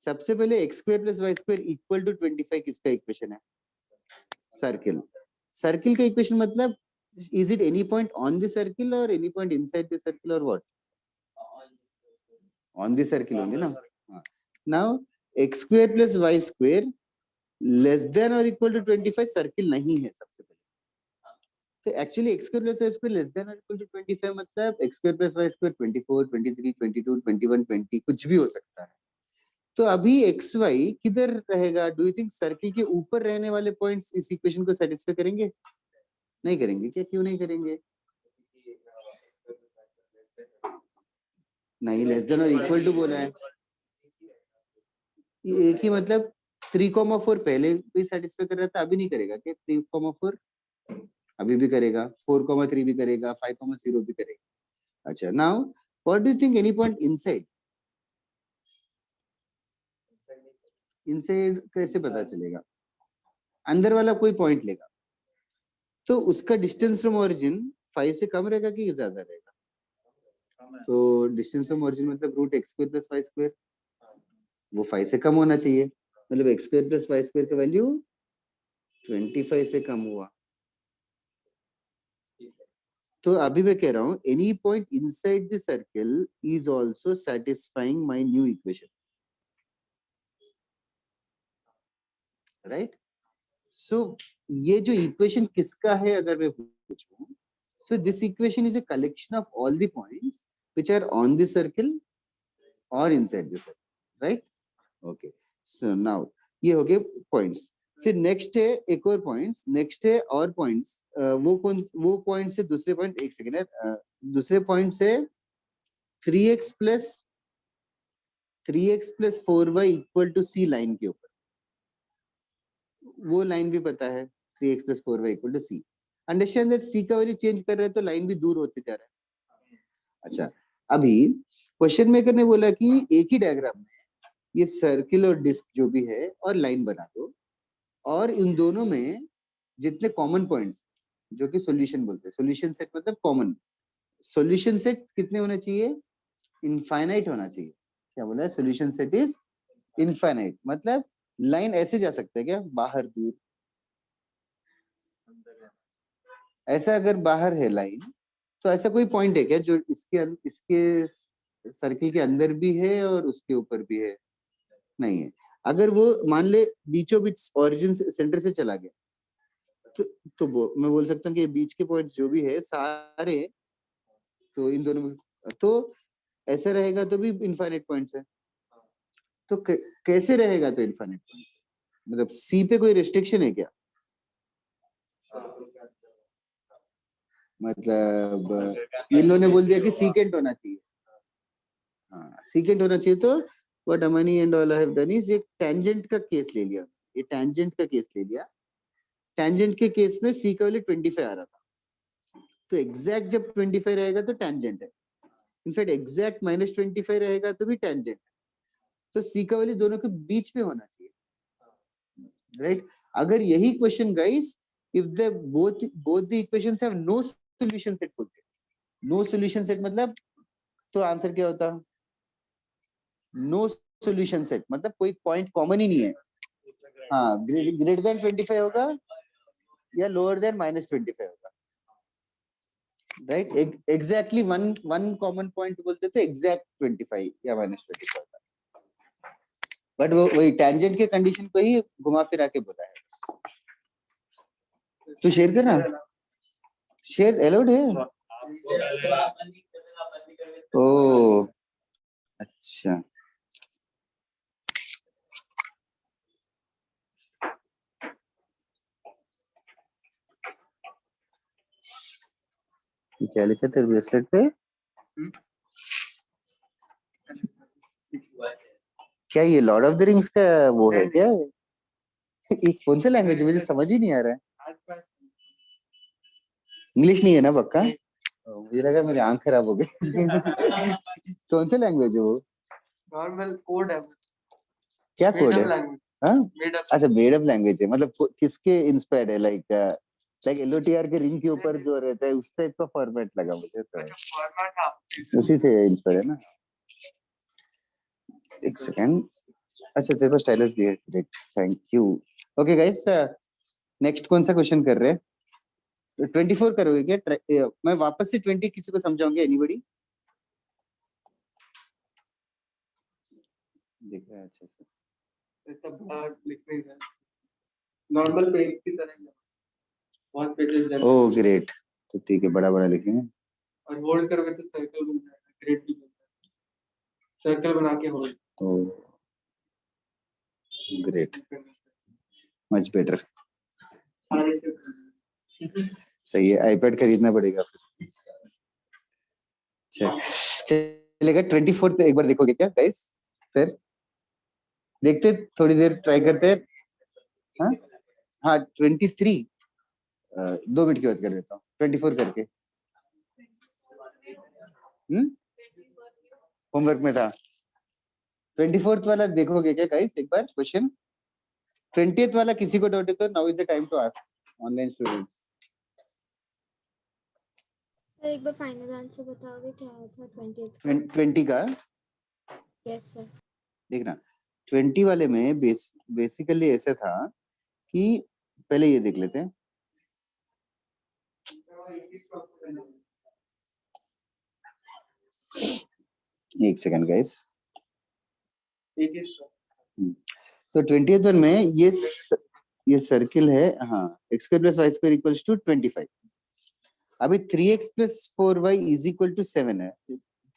सबसे पहले x² + y² = 25 किसका इक्वेशन है? सर्किल, सर्किल का इक्वेशन मतलब is it any point on the circle और any point inside the circle और व्हाट? ऑन द सर्किल होंगे ना। Now x square plus y square less than और इक्वल टू 25 सर्किल नहीं है सबसे पहले। तो actually x square plus y square less than और इक्वल टू 25 मतलब x square plus y square 24, 23, 22, 21, 20 कुछ भी हो सकता है। तो अभी एक्स वाई किधर रहेगा? डू यू थिंक सर्किल के ऊपर रहने वाले पॉइंट्स इस इक्वेशन को सेटिस्फाई करेंगे? नहीं करेंगे क्या? क्यों नहीं करेंगे? नहीं, लेस देन और इक्वल टू बोला है, ये एक ही मतलब 3,4 पहले भी सेटिस्फाई कर रहा था, अभी नहीं करेगा क्या? 3,4 अभी भी करेगा, 4,3 भी करेगा, 5,0 भी करेगा। अच्छा, now what do you think any point inside? Inside कैसे पता चलेगा? अंदर वाला कोई पॉइंट लेगा तो उसका डिस्टेंस फ्रॉम ओरिजिन 5 से कम रहेगा कि ज्यादा रहेगा? तो डिस्टेंस फ्रॉम ओरिजिन मतलब root x square plus y square, वो 5 से कम होना चाहिए, मतलब x square plus y square का वैल्यू 25 से कम हुआ। तो अभी मैं कह रहा हूँ any point inside the circle is also satisfying my new equation, right? So ये जो इक्वेशन किसका है अगर मैं पूछूं, so this equation is a collection of all the points which are on the circle और inside the circle, right? Okay, so now ये हो गए पॉइंट्स। फिर नेक्स्ट है एक और पॉइंट्स, नेक्स्ट है और पॉइंट्स, वो पॉइंट से दूसरे पॉइंट, एक सेकेंड है, दूसरे पॉइंट से 3x plus 4y equal to C line के ऊपर, वो लाइन भी पता है 3x plus 4y equal to C. Understand that C का वैल्यू चेंज कर रहे हैं तो लाइन भी दूर होते जा रहा है। अच्छा, अभी क्वेश्चन मेकर ने बोला कि एक ही डायग्राम में ये सर्किल और डिस्क जो भी है और लाइन बना दो, और इन दोनों में जितने कॉमन पॉइंट्स जो कि सॉल्यूशन बोलते हैं, सॉल्यूशन सेट मतलब कॉमन सॉल्यूशन सेट कितने होने चाहिए? इनफाइनाइट होना चाहिए। क्या बोला है? सॉल्यूशन सेट इज इनफाइनाइट, मतलब लाइन ऐसे जा सकता है क्या बाहर दूर? ऐसा अगर बाहर है लाइन तो ऐसा कोई पॉइंट है क्या जो इसके सर्किल के अंदर भी है और उसके ऊपर भी है? नहीं है। अगर वो मान ले बीचों बीच ओरिजिन से सेंटर से चला गया तो मैं बोल सकता हूँ कि बीच के पॉइंट जो भी है सारे, तो इन दोनों में तो ऐसा रहेगा तो भी इनफाइनाइट पॉइंट्स है। तो कैसे रहेगा तो इनफाइनाइट पॉइंट्स? मतलब सी पे कोई रिस्ट्रिक्शन है क्या? मतलब इन लोगों ने बोल दिया कि सीकेंट होना चाहिए, हाँ सीकेंट होना चाहिए, तो व्हाट अमनी and all have done is एक टेंजेंट का केस ले लिया, ये टेंजेंट का केस ले लिया। टेंजेंट के केस में सी का वैल्यू 25 आ रहा था, तो एग्जैक्ट जब 25 रहेगा तो टेंजेंट है, इनफैक्ट एग्जैक्ट -25 रहेगा तो भी टेंजेंट है, तो सी का वैल्यू दोनों के बीच में होना चाहिए, राइट? अगर यही question guys, if the both the equations have no solution set बोलते, नो सॉल्यूशन सेट मतलब तो आंसर क्या होता? नो सॉल्यूशन सेट मतलब कोई पॉइंट कॉमन ही नहीं है, हाँ ग्रेटर देन 25 होगा या लोअर देन -25 होगा, right? Exactly one common point बोलते थे, एग्जैक्ट 25 या -25 होगा, बट वो वही टेंजेंट के कंडीशन को ही घुमा फिरा के बोला है। तो शेयर करना, शेयर अलाउड है? ओ अच्छा, ये क्या लिखा तेरे ब्रेसलेट पे? क्या ये लॉर्ड ऑफ द रिंग्स का वो है क्या? ये कौन सा लैंग्वेज है? मुझे समझ ही नहीं आ रहा है। इंग्लिश नहीं है ना पक्का? मुझे लगा मेरी आंख खराब हो गई। कौन सा लैंग्वेज है वो? नॉर्मल कोड है, क्या कोड है? हाँ मेड अप। अच्छा, मेड अप लैंग्वेज है, मतलब किसके इंस्पायर्ड है? लाइक एलओटीआर के रिंग के ऊपर जो रहता है उस टाइप का फॉर्मेट लगा मुझे, तो उसी से इंस्पायर है ना। एक सेकंड, अच्छा तेरे पास स्टाइलस भी है, great, thank you. Okay guys, next कौन सा क्वेश्चन कर रहे हैं? 24 करोगे क्या? मैं वापस से 20 किसी को समझाऊंगा? एनीबॉडी देख रहा है? अच्छा अच्छा, इतना बड़ा लिख नहीं रहा, नॉर्मल पेज की तरह ही है, बहुत पेजेस ओह ग्रेट, तो ठीक है, बड़ा बड़ा लिखेंगे। और होल्ड करोगे तो सर्कल बन जाएगा, ग्रेट भी बनता है, सर्कल बना के hold oh great, much better. सारे से सही है, आईपैड खरीदना पड़ेगा फिर। अच्छा चलेगा। 24 एक बार देखोगे क्या गाइस? फिर देखते, थोड़ी देर ट्राई करते हैं। हाँ हाँ 23, 2 मिनट की बात कर देता हूँ 24 करके। होमवर्क में था। 24th वाला देखोगे क्या गाइस एक बार क्वेश्चन? 20th वाला किसी को डाउट है तो now is the time to ask online students. Sir एक बार फाइनल आंसर बताओगे क्या आया था 20 का? Yes sir. देखना 20 वाले में बेसिकली ऐसा था कि पहले ये देख लेते हैं। एक सेकंड गाइस। तो 20th वन में ये सर्किल है। हाँ, x square plus y square equals to 25। अभी 3x plus 4y is equal to 7 है।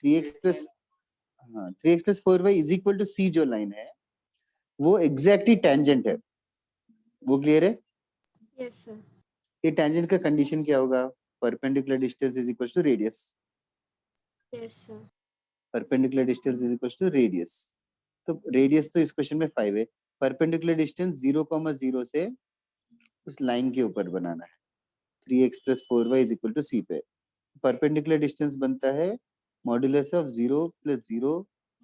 3x plus 4y is equal to c जो लाइन है वो एग्जैक्टली टेंजेंट है। वो क्लियर है? Yes sir. ये टेंजेंट का कंडीशन क्या होगा? Perpendicular distance is equal to radius. Yes sir. Perpendicular distance is equal to radius. तो रेडियस तो इस क्वेश्चन में 5 है। परपेंडिकुलर डिस्टेंस 0,0 से उस लाइन के ऊपर बनाना है। 3x plus 4y is equal to c पे परपेंडिकुलर डिस्टेंस बनता है modulus of 0 plus 0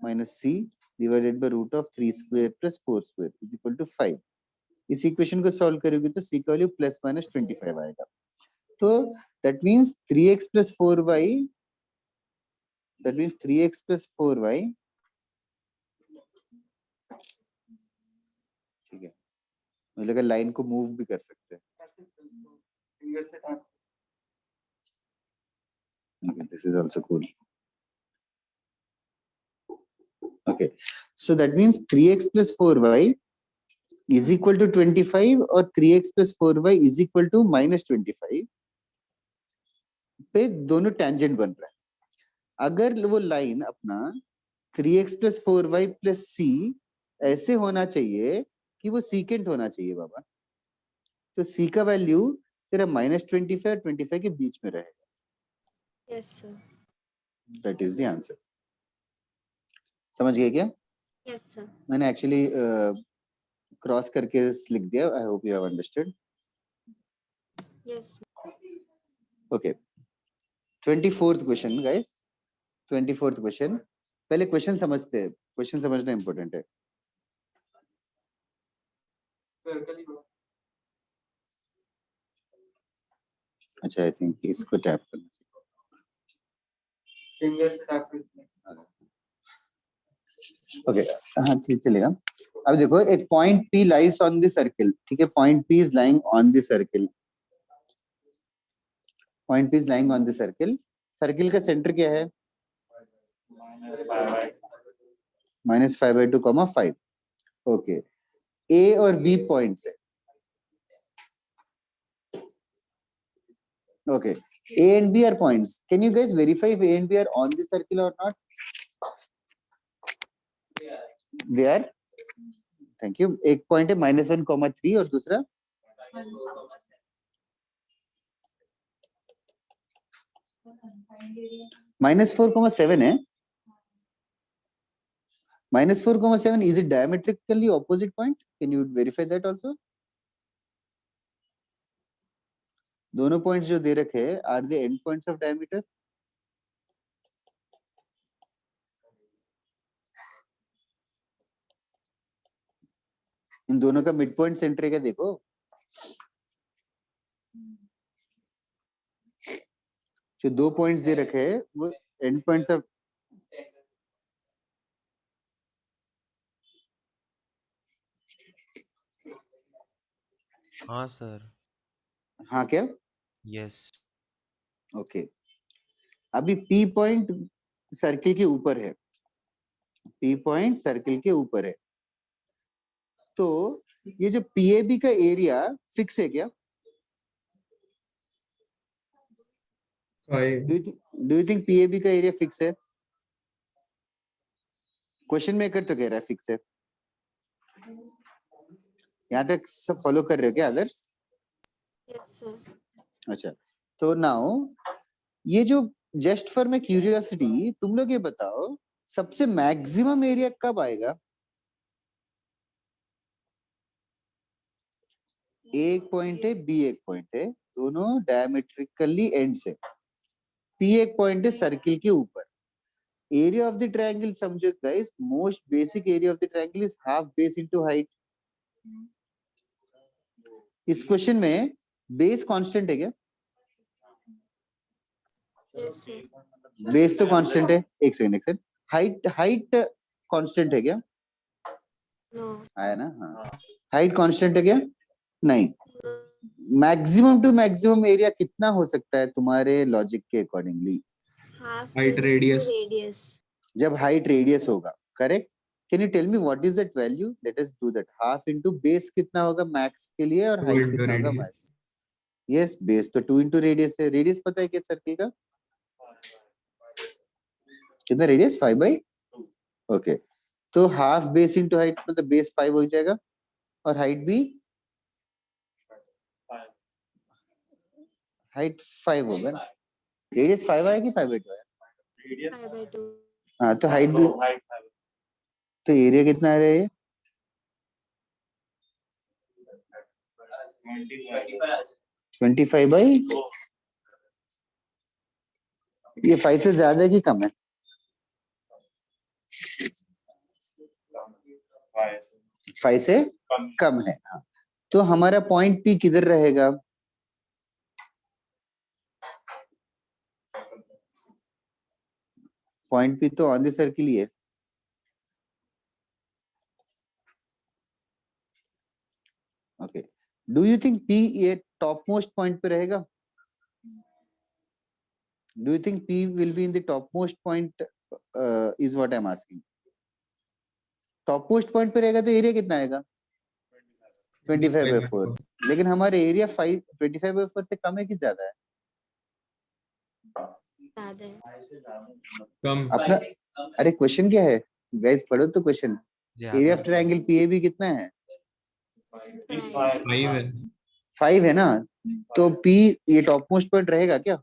minus c divided by root of 3 square plus 4 square is equal to 5। इस इक्वेशन को सॉल्व करोगे तो c का वैल्यू प्लस माइनस 25 आएगा। तो that means 3x plus 4y, that means 3x plus 4y, ठीक है। मुझे लगा लाइन को मूव भी कर सकते हैं। फिंगर से type This is also cool. Okay, so that means 3x plus 4y is equal to 25 और 3x plus 4y is equal to minus 25 पे दोनों टेंजेंट बन रहा है। अगर वो लाइन अपना 3x plus 4y plus c ऐसे होना चाहिए कि वो सीकेंट होना चाहिए बाबा, तो c का वैल्यू तेरा -25 और 25 के बीच में रहेगा। Yes sir. That is the answer. समझ गए क्या? Yes sir. मैंने एक्चुअली क्रॉस करके लिख दिया। आई hope you have understood. Yes okay 24th question guys. 24th question, पहले क्वेश्चन समझते हैं। क्वेश्चन समझना इंपॉर्टेंट है। सर्कल ही बना, अच्छा आई थिंक इसको टैप करना फिंगर से टाइप करते हैं। चाहिए। ओके हाँ ठीक चलेगा। अब देखो एक point P lies on the circle, ठीक है। Point P is lying on the circle. Point P is lying on the circle. Circle का सेंटर क्या है? -5/2, 5। ओके, A और B पॉइंट्स है। Okay, A and B are points. Can you guys verify if A and B are on the circle or not? They are. Thank you. एक point है -1,3 और दूसरा -4,7 है। -4,7 is it diametrically opposite point? Can you verify that also? दोनों points जो दे रखे हैं are the end points of diameter? इन दोनों का मिड पॉइंट सेंटर है क्या? देखो जो 2 पॉइंट्स दे रखे हैं वो एंड पॉइंट्स ऑफ हाँ सर। हाँ क्या? यस। ओके, अभी पी पॉइंट सर्किल के ऊपर है, पी पॉइंट सर्किल के ऊपर है, तो ये जो पीएबी का एरिया फिक्स है क्या? Five. Do you think PAB का एरिया फिक्स है? क्वेश्चन मेकर तो कह रहा है फिक्स है। यहाँ तक सब फॉलो कर रहे हो क्या अदर्स? Yes sir. अच्छा, तो नाउ ये जो जस्ट फॉर माय क्यूरियोसिटी, तुम लोग ये बताओ सबसे मैक्सिमम एरिया कब आएगा? एक पॉइंट है, बी एक पॉइंट है, दोनों डायमेट्रिकली एंड्स है। पी एक पॉइंट है सर्किल के ऊपर। एरिया ऑफ द ट्रायंगल समझो guys, most basic area of the triangle is half base into height. इस क्वेश्चन में बेस कांस्टेंट है क्या? Yes sir. बेस तो कांस्टेंट है। एक सेकंड, हाइट हाइट कांस्टेंट है क्या? नो। आया ना? हाँ, हाइट कांस्टेंट है क्या? नहीं। मैक्सिमम टू मैक्सिमम एरिया कितना हो सकता है तुम्हारे लॉजिक के accordingly? Half Height radius. Radius. जब हाइट रेडियस होगा, correct? Can you tell me what is that value? Let us do that. Half into base कितना होगा मैक्स के लिए, और 2 हाइट into कितना होगा radius. मैक्स? यस, बेस तो 2 इंटू रेडियस है। रेडियस पता है क्या सर्किल का? कितना रेडियस? 5/2। ओके, तो हाफ बेस इंटू हाइट मतलब बेस 5 हो जाएगा, और हाइट भी हाइट 5 होगा ना? रेडियस 5 आया कि 5/2 आया? 5/2। हाँ, तो हाइट भी, तो एरिया कितना आ रहा है? 25/, ये 5 से ज्यादा है कि कम है? 5 से कम है। हाँ, तो हमारा पॉइंट पी किधर रहेगा? पॉइंट पी तो ऑन द सर्किल ही है। Okay, do you think P ये टॉप मोस्ट पॉइंट पे रहेगा? Do you think P will be in the top most point? Is what I am asking. Top most point पे रहेगा तो area कितना आएगा? 25/4। लेकिन हमारे एरिया 5 25/4 से कम है कि ज्यादा है? ज्यादा है। कम। अपना, अरे क्वेश्चन क्या है गाइस? पढ़ो तो क्वेश्चन। ज्यादा एरिया है। ऑफ ट्रायंगल पीएबी कितना है? 5। 5 है। 5 है ना? तो पी ये टॉप मोस्ट पॉइंट रहेगा क्या?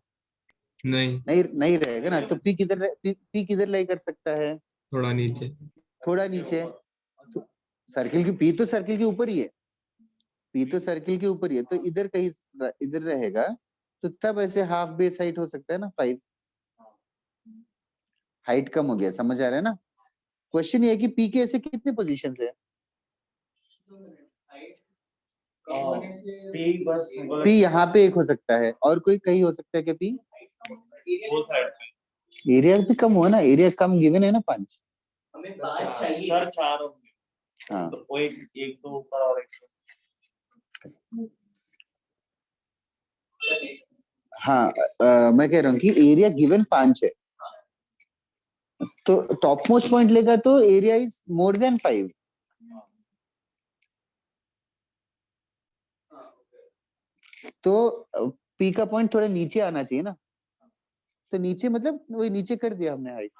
नहीं, नहीं, नहीं रहेगा ना। तो पी किधर पी किधर लाई कर सकता है? थोड़ा नीचे। थोड़ा नीचे। तो सर्किल की पी तो सर्किल के ऊपर ही है, पी तो सर्किल के ऊपर ही है, तो इधर कहीं इधर रहेगा, तो तब ऐसे हाफ बेस हाइट हो सकता है ना 5। हाइट कम हो गया, समझ आ रहा है ना? क्वेश्चन ये है कि पी के ऐसे कितने पोजीशंस है? पी यहाँ पे एक हो सकता है, और कोई कहीं हो सकता है क्या पी? एरिया भी कम हुआ ना, एरिया कम गिवन है ना 5। हाँ, हाँ, मैं कह रहा हूँ कि एरिया गिवन 5 है, तो टॉप मोस्ट पॉइंट लेगा तो एरिया इज मोर देन 5। तो पी का पॉइंट थोड़ा नीचे आना चाहिए ना, तो नीचे मतलब वही नीचे कर दिया हमने हाइट।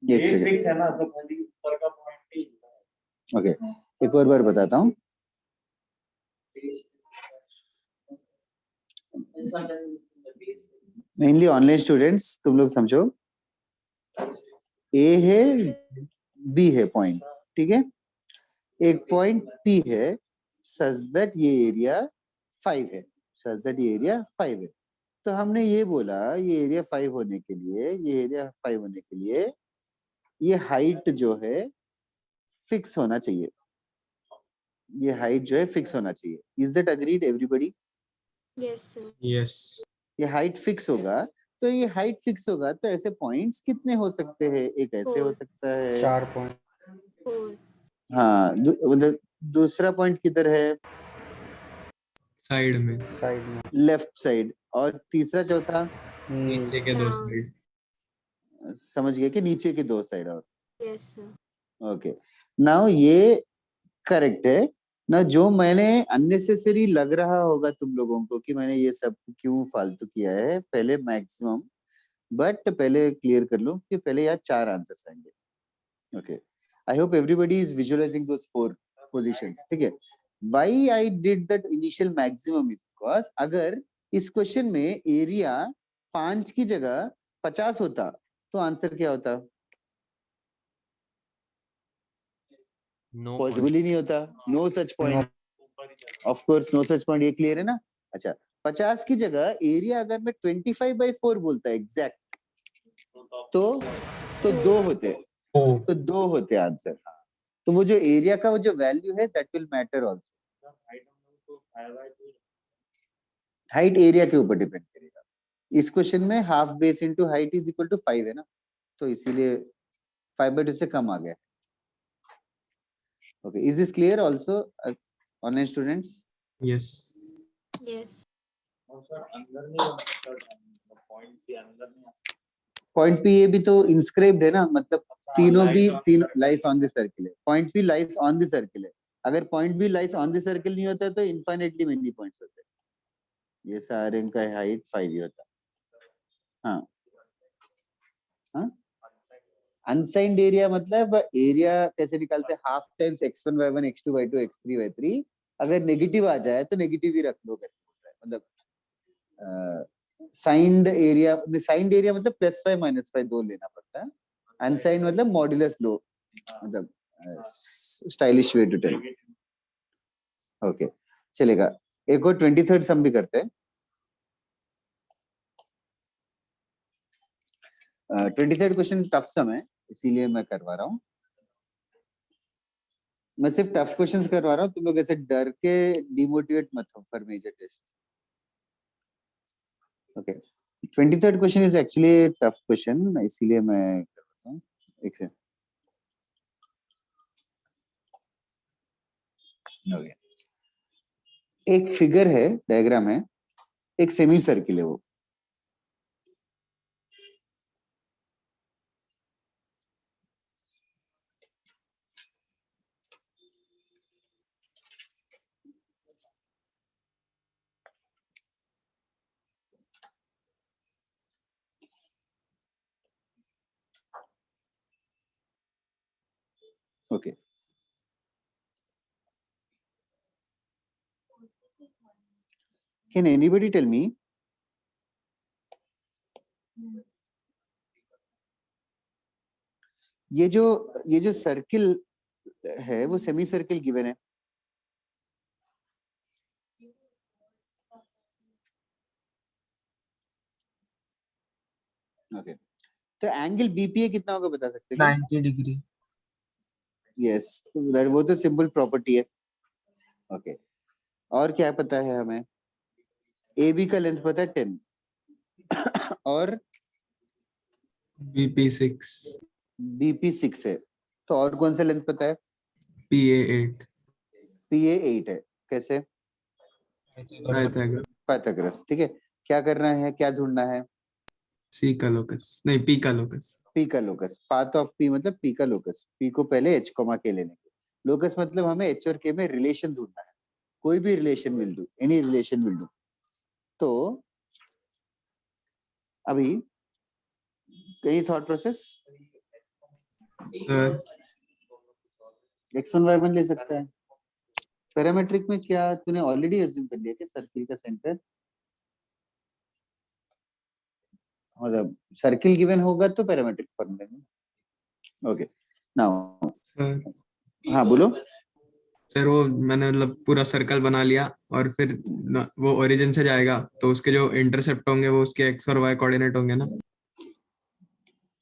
एक सेकंड, है ना, तो खाली ऊपर का पॉइंट ही ओके, एक और बार बताता हूँ। मेनली ऑनलाइन स्टूडेंट्स तुम लोग समझो, ए है, बी है पॉइंट, ठीक है? एक पॉइंट पी है, सच दैट ये एरिया 5 है, सच दैट ये एरिया 5 है। तो हमने ये बोला ये एरिया 5 होने के लिए, ये एरिया 5 होने के लिए ये हाइट जो है फिक्स होना चाहिए, ये हाइट जो है फिक्स होना चाहिए। Is that agreed everybody? Yes sir. Yes. ये हाइट फिक्स होगा, तो ये हाइट फिक्स होगा तो ऐसे पॉइंट्स कितने हो सकते हैं? एक ऐसे हो 4। सकता है, 4 पॉइंट। 4। हाँ मतलब दूसरा पॉइंट किधर है? साइड में, साइड में लेफ्ट साइड। और तीसरा चौथा नीचे के दो Down. साइड। समझ गए कि नीचे के दो साइड। और Yes, sir. ओके, नाउ ये करेक्ट है ना। जो मैंने अननेसेसरी लग रहा होगा तुम लोगों को कि मैंने ये सब क्यों फालतू किया है, पहले मैक्सिमम, बट पहले क्लियर कर लूं कि पहले यहाँ 4 आंसर्स आएंगे। Okay, I hope everybody is visualising those 4 positions. ठीक है, why I did that initial maximum is because अगर इस क्वेश्चन में एरिया 5 की जगह 50 होता तो आंसर क्या होता? नो पॉसिबल ही नहीं होता। No such point, of course no such point, ये क्लियर है ना। अच्छा, 50 की जगह एरिया अगर मैं 25/4 बोलता एग्जैक्ट तो 2 होते, ओ तो 2 होते आंसर। हाँ, तो वो जो एरिया का वो जो वैल्यू है that will matter also. Height area के ऊपर डिपेंड करेगा। इस क्वेश्चन में half base into height is equal to 5 है ना, तो इसीलिए 5/2 से कम आ गया। Okay, is this clear also online students? Yes. Yes. Point P ये भी तो इंस्क्राइब्ड है ना, मतलब तीनों भी तीन लाइस ऑन द सर्किल है। Point P lies on the circle है। अगर point B lies on the circle नहीं होता तो इनफाइनाइटली मेनी पॉइंट्स होते। ये सारे इनका हाइट 5 ही होता। हाँ हाँ, अनसाइंड एरिया मतलब एरिया कैसे निकालते हैं? Half times x1y1 x2y2 x3y3। अगर नेगेटिव आ जाए तो नेगेटिव ही रख लो करके, मतलब साइंड एरिया, साइंड एरिया मतलब +5 -5 दो लेना पड़ता है। अनसाइंड मतलब मॉड्यूलस लो, मतलब stylish way to tell. Okay, चलेगा। एक और 23rd सम भी करते हैं। 23rd क्वेश्चन टफ सम है, इसीलिए मैं करवा रहा हूँ। मैं सिर्फ टफ क्वेश्चंस करवा रहा हूँ, तुम लोग ऐसे डर के डिमोटिवेट मत हो for major test. Okay, 23rd question is actually tough question, इसीलिए मैं करवाता हूँ। एक सेकंड। ओके, एक फिगर है, डायग्राम है, एक सेमी सर्किल है वो। Okay, can anybody tell me ये जो सर्किल है वो सेमी सर्किल गिवन है। ओके, तो एंगल बीपीए कितना होगा बता सकते हैं क्या? 90 डिग्री। यस, वो तो सिंपल प्रॉपर्टी है। ओके, और क्या पता है हमें? ए बी का लेंथ पता है 10 और BP6, बीपी 6 है, तो और कौन सा लेंथ पता है? PA8, पीए 8 है। कैसे? Pythagoras, Pythagoras. ठीक है, क्या करना है, क्या ढूंढना है? C का लोकस, नहीं P का लोकस। पी का लोकस। पाथ ऑफ पी मतलब पी का लोकस। पी को पहले एच कॉमा के लेने के, लोकस मतलब हमें एच और के में रिलेशन ढूंढना है। कोई भी relation will do, any relation will do. तो अभी कहीं thought process sir x1 y1 ले सकता है। पैरामेट्रिक में क्या तूने ऑलरेडी अज्यूम कर लिया कि सर्किल का सेंटर, मतलब सर्किल गिवन होगा तो पैरामेट्रिक फॉर्मूला में। ओके, नाउ सर हाँ बोलो। सर वो मैंने मतलब पूरा सर्कल बना लिया और फिर वो ओरिजिन से जाएगा तो उसके जो इंटरसेप्ट होंगे वो उसके एक्स और वाई कोऑर्डिनेट होंगे ना।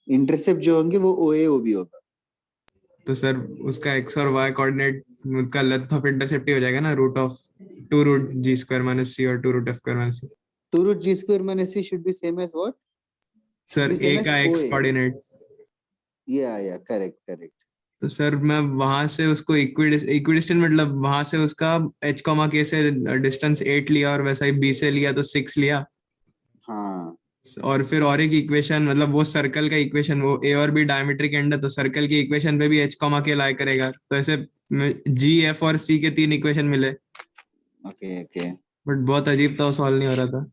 इंटरसेप्ट जो होंगे वो ओ ए ओ बी होगा। तो सर उसका एक्स और वाई कोऑर्डिनेट का लेंथ ऑफ इंटरसेप्ट ही हो जाएगा ना, रूट ऑफ 2√g² - c और 2√f²-c। 2√g² - c should be same as what? Sir Should be A same as का x OA. Coordinate. Yeah, correct. तो सर मैं वहां से उसको इक्विडिस्टेंट मतलब वहां से उसका h कॉमा k से डिस्टेंस 8 लिया और वैसा ही b से लिया तो 6 लिया हाँ और फिर और एक इक्वेशन मतलब वो सर्कल का इक्वेशन वो a और b डायमेट्रिक एंड है तो सर्कल की इक्वेशन पे भी h कॉमा k लाई करेगा तो ऐसे g f और c के 3 इक्वेशन मिले ओके ओके बट बहुत अजीब था वो सॉल्व नहीं हो रहा था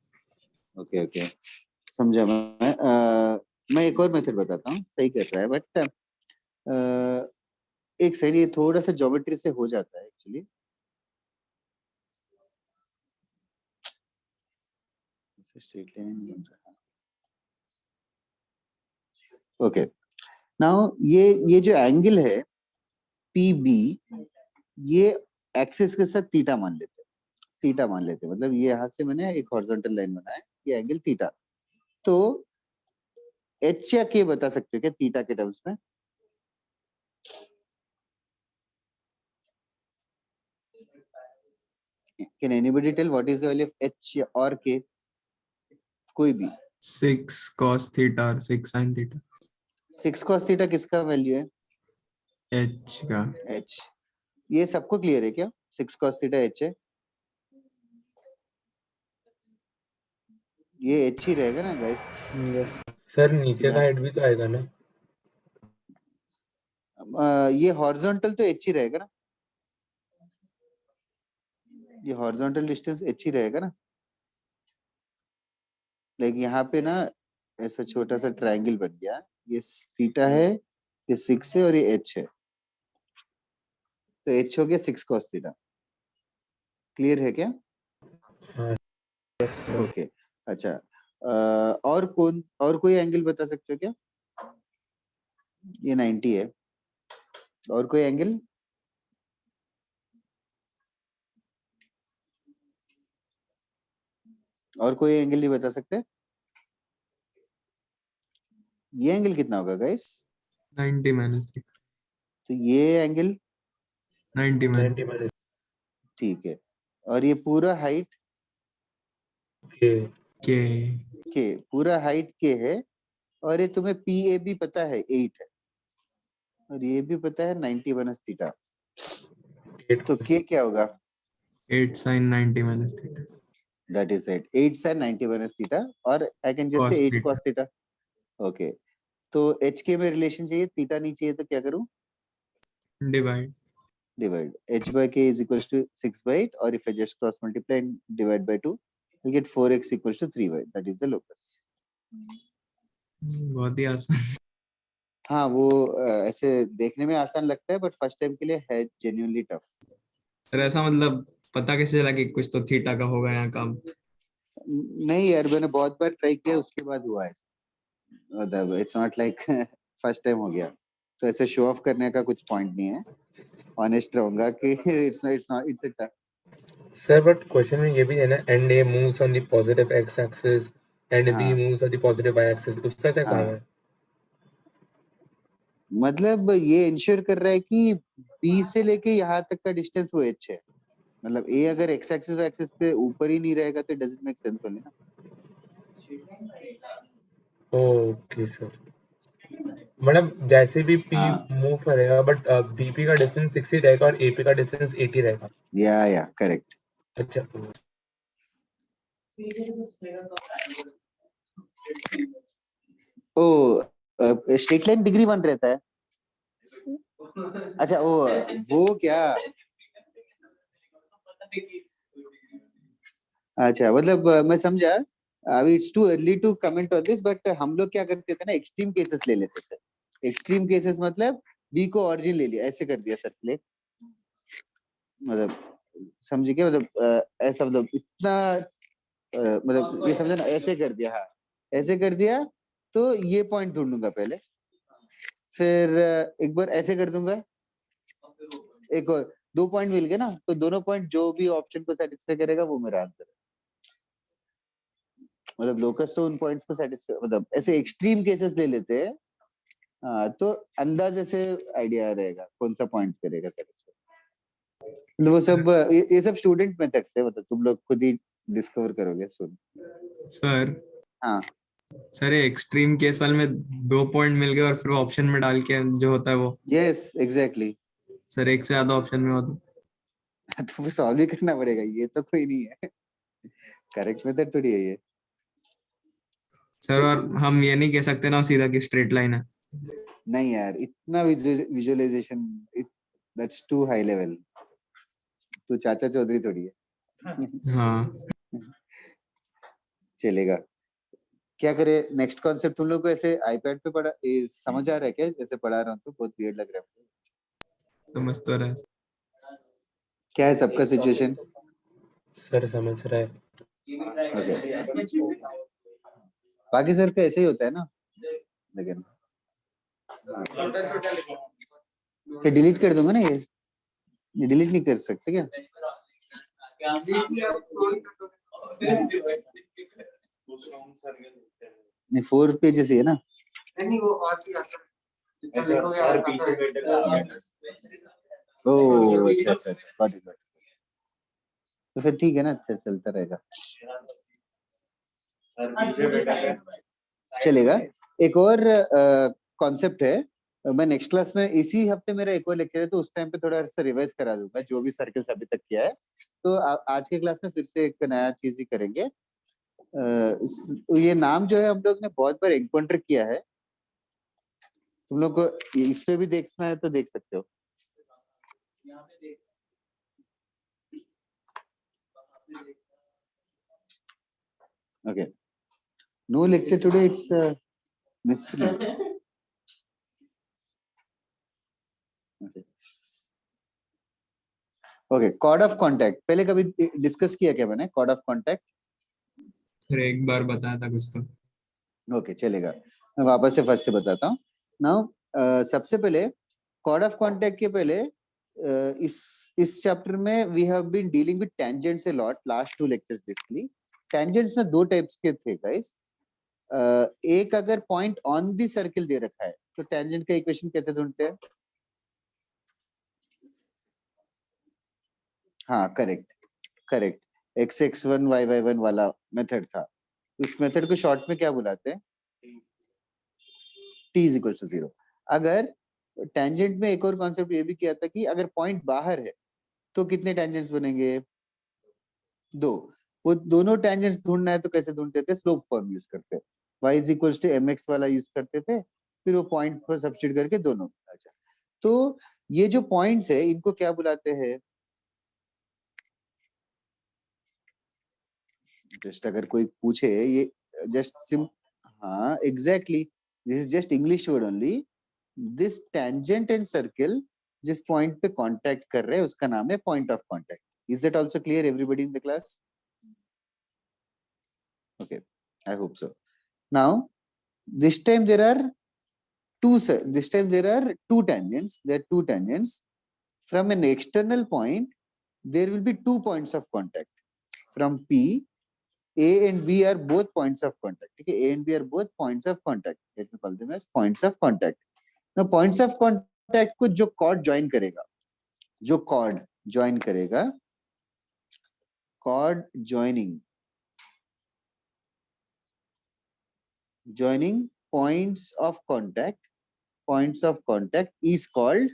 ओके ओके समझा मैं एक और मेथड बताता हूँ सही कर रहा है बट एक सही ये थोड़ा सा ज्योमेट्री से हो जाता है एक्चुअली स्ट्रेट लाइन बन रहा है ओके नाउ ये जो एंगल है PB ये एक्सिस के साथ थीटा मान लेते हैं मतलब ये यहाँ से मैंने एक हॉरिजॉन्टल लाइन बनाया ये एंगल थीटा तो H या K बता सकते हो क्या थीटा के टर्म्स में Can anybody tell what is the value of H or K? कोई भी 6 cos थीटा और 6 sin थीटा 6 cos थीटा किसका वैल्यू है h का H ये सबको क्लियर है क्या 6 cos थीटा H है ये H ही रहेगा ना गाइस यस सर नीचे का हेड भी तो आएगा ना ये हॉरिजॉन्टल तो H ही रहेगा ना ये हॉरिजॉन्टल डिस्टेंस H ही रहेगा ना लाइक यहाँ पे ना ऐसा छोटा सा ट्रायंगल बन गया ये थीटा है ये 6 है और ये H है तो H हो गया 6 cos थीटा क्लियर है क्या हाँ ओके अच्छा और कोई एंगल बता सकते हो क्या ये 90 है और कोई एंगल और कोई एंगल नहीं बता सकते ये एंगल कितना होगा गाइस 90 माइनस तो ये एंगल 90 माइनस 90 माइनस ठीक है और ये पूरा हाइट के k पूरा हाइट के है और ये तुम्हें PAB पता है 8 है और ये भी पता है 90 माइनस थीटा तो K क्या होगा 8 sin 90 minus theta that is right 8 sin 90 minus theta और आई कैन जस्ट cos से 8 theta cos थीटा ओके तो HK में रिलेशन चाहिए थीटा नहीं चाहिए तो क्या करूं divide divide h by k is equals to 6 by 8 or if I just cross multiply and divide by 2 you get 4x equals to 3y that is the locus बहुत ही आसान हाँ वो ऐसे देखने में आसान लगता है बट फर्स्ट टाइम के लिए है जेन्युइनली टफ सर ऐसा मतलब पता कैसे चला कि कुछ तो थीटा का होगा यहाँ काम नहीं यार मैंने बहुत बार ट्राई किया उसके बाद हुआ है मतलब it's not like first time हो गया तो ऐसे शो ऑफ करने का कुछ पॉइंट नहीं है ऑनेस्ट रहूंगा कि it's a sir but question में ये भी है ना and A moves on the positive X axis and B हाँ moves on the positive Y axis उसका क्या काम हाँ है मतलब ये इंश्योर कर रहा है कि बी से लेके यहाँ तक का डिस्टेंस वो एच है मतलब ए अगर एक्स एक्सिस और एक्सिस पे ऊपर ही नहीं रहेगा तो डजंट मेक सेंस ओनली ना ओके सर मतलब जैसे भी पी हाँ मूव करेगा बट डीपी का डिस्टेंस 6 ही रहेगा और एपी का डिस्टेंस 80 रहेगा या करेक्ट अच्छा ओ स्ट्रेट लाइन डिग्री 1 रहता है अच्छा वो क्या अच्छा मतलब मैं समझा अभी it's too early to comment on this but हम लोग क्या करते थे ना एक्सट्रीम केसेस ले लेते थे एक्सट्रीम केसेस मतलब बी को ऑरिजिन ले लिया ऐसे कर दिया सर्कुलेट मतलब समझे क्या मतलब ऐसा मतलब इतना मतलब ये समझे ना ऐसे कर दिया हाँ ऐसे कर दिया तो ये पॉइंट ढूंढूंगा पहले फिर एक बार ऐसे कर दूंगा एक और 2 पॉइंट मिल गए ना तो दोनों पॉइंट जो भी ऑप्शन को सेटिस्फाई करेगा वो मेरा आंसर है मतलब लोकस तो उन पॉइंट्स को सेटिस्फाई मतलब ऐसे एक्सट्रीम केसेस ले लेते हैं हाँ तो अंदाजे से आइडिया रहेगा कौन सा पॉइंट करेगा सेटिस्फाई मतलब वो सब ये सब स्टूडेंट मेथड्स है मतलब तुम लोग खुद ही डिस्कवर करोगे सुन सर हाँ सर एक्सट्रीम केस वाले में 2 पॉइंट मिल गए और फिर ऑप्शन में डाल के जो होता है वो, यस एग्जैक्टली। सर एक से ज्यादा ऑप्शन में हो तो फिर सॉल्व ही करना पड़ेगा, ये तो कोई नहीं है। करेक्ट मेथड थोड़ी है ये। सर। और हम ये नहीं कह सकते ना सीधा कि स्ट्रेट लाइन है। नहीं यार, इतना visualisation, that's too high level. तू चाचा चौधरी थोड़ी है। हाँ चलेगा। क्या करे, नेक्स्ट कॉन्सेप्ट तुम लोग को ऐसे आईपैड पे पढ़ा, समझ आ रहा है क्या? जैसे पढ़ा रहा हूँ तो बहुत वियर्ड लग रहा है। समझ तो रहा है। क्या है सबका सिचुएशन? सर समझ रहा है। ओके, बाकी सर का ऐसे ही होता है ना, लेकिन डिलीट कर दूंगा ना ये डिलीट नहीं कर सकते क्या? नहीं 4 पेजेस ही है ना। नहीं वो और भी आता है जितना ऐसा लिखोगे सर आता पीछे है। बैठे थे। ओह अच्छा अच्छा अच्छा, गॉट इट। तो फिर ठीक है ना, चलता रहेगा, सर पीछे बैठे थे। चलेगा। एक और कॉन्सेप्ट है, मैं नेक्स्ट क्लास में, इसी हफ्ते मेरा एक और लेक्चर है तो उस टाइम पे थोड़ा सा रिवाइज करा दूंगा जो भी सर्कल्स अभी तक किया है। तो आज के क्लास में फिर से एक नया चीज ही करेंगे। ये नाम जो है हम लोग ने बहुत बार एनकाउंटर किया है, तुम लोग को इस पे भी देखना है तो देख सकते हो। Okay, no lecture today, it's okay. Chord of contact पहले कभी डिस्कस किया क्या मैंने? कॉर्ड ऑफ कॉन्टैक्ट फिर एक बार बताया था कुछ तो। ओके चलेगा, मैं वापस से फर्स्ट से बताता हूँ। नाउ सबसे पहले कॉर्ड ऑफ कॉन्टैक्ट के पहले इस चैप्टर में we have been dealing with tangents a lot last 2 lectures. Basically tangents ना 2 टाइप्स के थे गाइस। एक अगर पॉइंट ऑन दी सर्किल दे रखा है तो टेंजेंट का इक्वेशन कैसे ढूंढते हैं? हाँ करेक्ट करेक्ट, x(x1) y(y1) वाला मेथड था। इस मेथड को शॉर्ट में क्या बुलाते हैं? t is equal to 0। अगर टेंजेंट में एक और कॉन्सेप्ट ये भी किया था कि अगर पॉइंट बाहर है तो कितने टेंजेंट्स बनेंगे? 2। वो दोनों टेंजेंट्स ढूंढना है तो कैसे ढूंढते थे? स्लोप फॉर्म यूज करते, y is equal to mx वाला यूज करते थे, फिर वो पॉइंट पर सब्स्टिट्यूट करके दोनों। अच्छा, तो ये जो पॉइंट्स है इनको क्या बुलाते हैं? जस्ट अगर कोई पूछे ये जस्ट सिम, हाँ exactly, this is just English word only. This tangent and circle जिस पॉइंट पे कांटेक्ट कर रहे हैं उसका नाम है point of contact. Is that also clear everybody in the class? Okay, I hope so. Now this time there are this time there are two tangents from an external point. There will be 2 points of contact from P. A and B are both points of contact. Okay, A and B are both points of contact. Let me call them as points of contact. Now points of contact को जो chord join करेगा, chord joining points of contact is called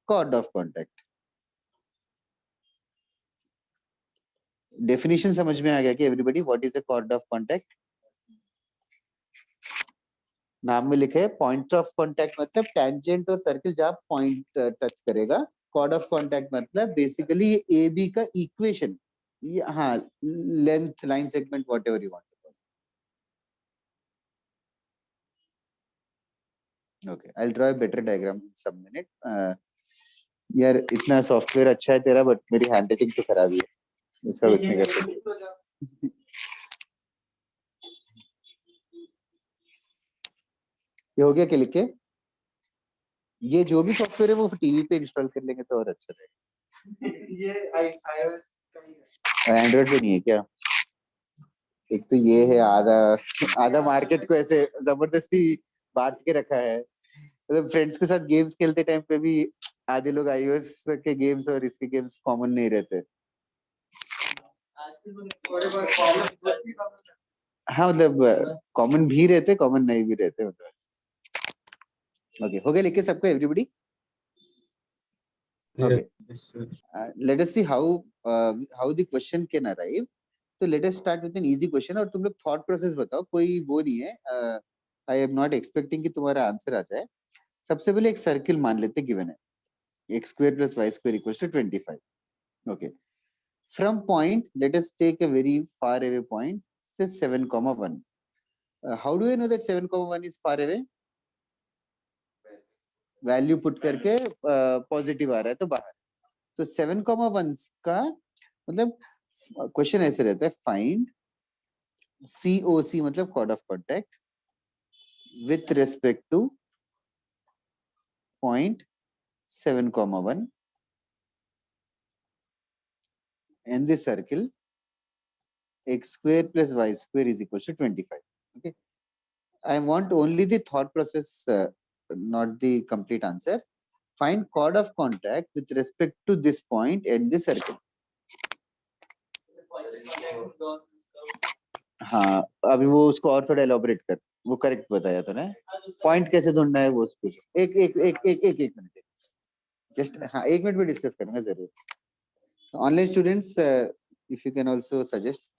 chord of contact. Definition समझ में आ गया कि everybody? What is a chord of contact? नाम में लिखे पॉइंट ऑफ कांटेक्ट मतलब टेंजेंट और सर्किल जहां पॉइंट टच करेगा। कॉर्ड ऑफ कांटेक्ट मतलब बेसिकली ए बी का इक्वेशन, हाँ length, line segment, whatever you want. Okay, I will draw a better diagram in some minute. यार इतना सॉफ्टवेयर अच्छा है तेरा, बट मेरी हैंडराइटिंग तो खराब ही है, इसका कुछ नहीं कर सकते। ये हो गया क्या लिख के? ये जो भी सॉफ्टवेयर है वो टीवी पे इंस्टॉल कर लेंगे तो और अच्छा रहेगा। ये iOS का ही है। एंड्रॉइड पे नहीं है क्या? एक तो ये है, आधा आधा मार्केट को ऐसे जबरदस्ती बांट के रखा है। मतलब फ्रेंड्स के साथ गेम्स खेलते टाइम पे भी आधे लोग iOS के गेम्स और इसके गेम्स कॉमन नहीं रहते। हाँ मतलब कॉमन भी रहते, कॉमन नहीं भी रहते मतलब। ओके हो गया लिख के सबको everybody? Yes. Okay. Let us see how the question can arrive. So let us start with an easy question और तुम लोग thought process बताओ, कोई वो नहीं है। I am not expecting कि तुम्हारा आंसर आ जाए। सबसे पहले एक सर्किल मान लेते गिवन है, x square plus y square equals to 25. Okay. From point, let us take a very far away point, say 7,1. How do I know that 7,1 is far away? Value put करके positive आ रहा है तो बाहर। तो 7,1 का मतलब question ऐसे रहता है, फाइंड COC मतलब chord of contact with respect to point 7,1 and the circle x square plus y square is equal to 25. Okay, I want only the thought process, not the complete answer. Find chord of contact with respect to this point and the circle. हाँ अभी वो उसको और थोड़ा elaborate कर, वो correct बताया तूने, पॉइंट कैसे ढूंढना है वो पूछो। एक मिनट जस्ट, हाँ 1 मिनट में डिस्कस करेंगे जरूर। Online students if you can also suggest.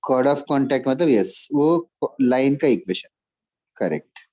Chord of contact मतलब यस वो लाइन का इक्वेशन, करेक्ट।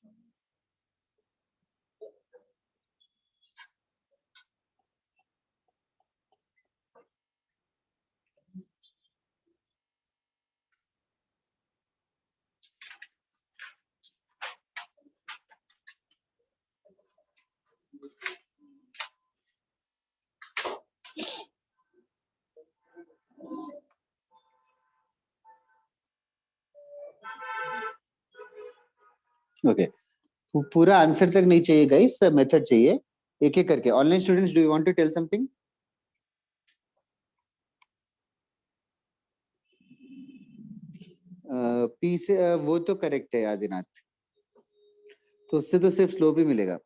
ओके पूरा आंसर तक नहीं चाहिए गाइस, मेथड चाहिए, एक एक करके। Online students do you want to tell something? P से वो तो करेक्ट है आदिनाथ, तो उससे तो सिर्फ स्लोप ही मिलेगा।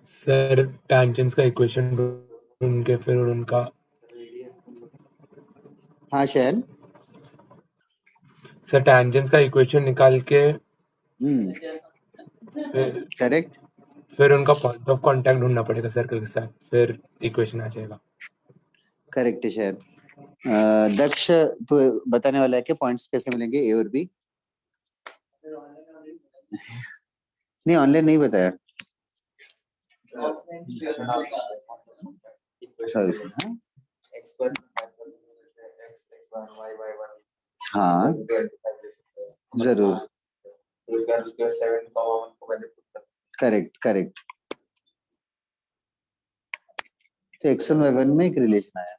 सर टेंजेंट्स का इक्वेशन ढूंढ के फिर उनका। हाँ शैन, सर टेंजेंट्स का इक्वेशन निकाल के करेक्ट। फिर उनका पॉइंट ऑफ कांटेक्ट ढूंढना पड़ेगा सर्कल के साथ, फिर इक्वेशन आ जाएगा। करेक्ट है शैन। दक्ष तो बताने वाला है कि पॉइंट्स कैसे मिलेंगे ए और बी। नहीं ऑनलाइन नहीं बताया, सॉरी हाँ जरूर, करेक्ट करेक्ट। तो x1 y1 में एक रिलेशन आया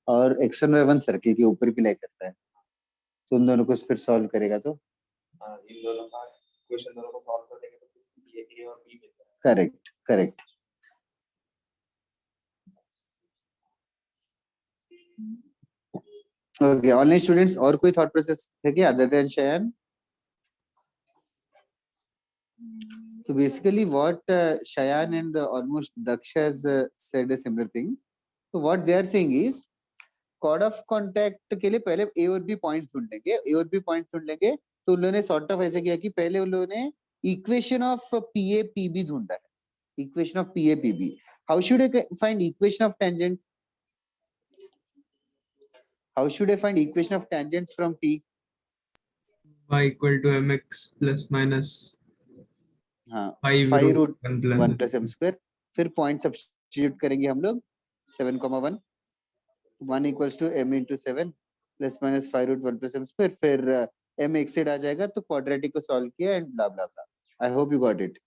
और x1 y1 सर्किल के ऊपर भी लाई करता है, तो उन दोनों को फिर सॉल्व करेगा तो इन दोनों का क्वेश्चन दोनों को सॉल्व कर देंगे तो ये ए और बी मिलता है। Correct correct. Okay online students और कोई थॉट प्रोसेस है क्या अदर देन शयन? So basically what Shayan and almost Daksha has said a similar thing. So what they are saying is chord of contact के लिए पहले ए और बी पॉइंट्स ढूंढ लेंगे, ए और बी पॉइंट्स ढूंढ लेंगे। तो उन लोगों ने सॉर्ट ऑफ ऐसे किया कि पहले उन लोगों ने इक्वेशन ऑफ पीए पीबी ढूंढा है, equation of PA PB. How should I find equation of tangent? How should I find equation of tangents from P? y equal to mx plus minus हाँ 5 root root 1 plus m square, फिर point substitute करेंगे हम लोग 7,1 1 equals to m into 7 plus minus 5 root 1 plus m square, फिर m accessed आ जाएगा तो quadratic को solve किया and blah blah blah. I hope you got it.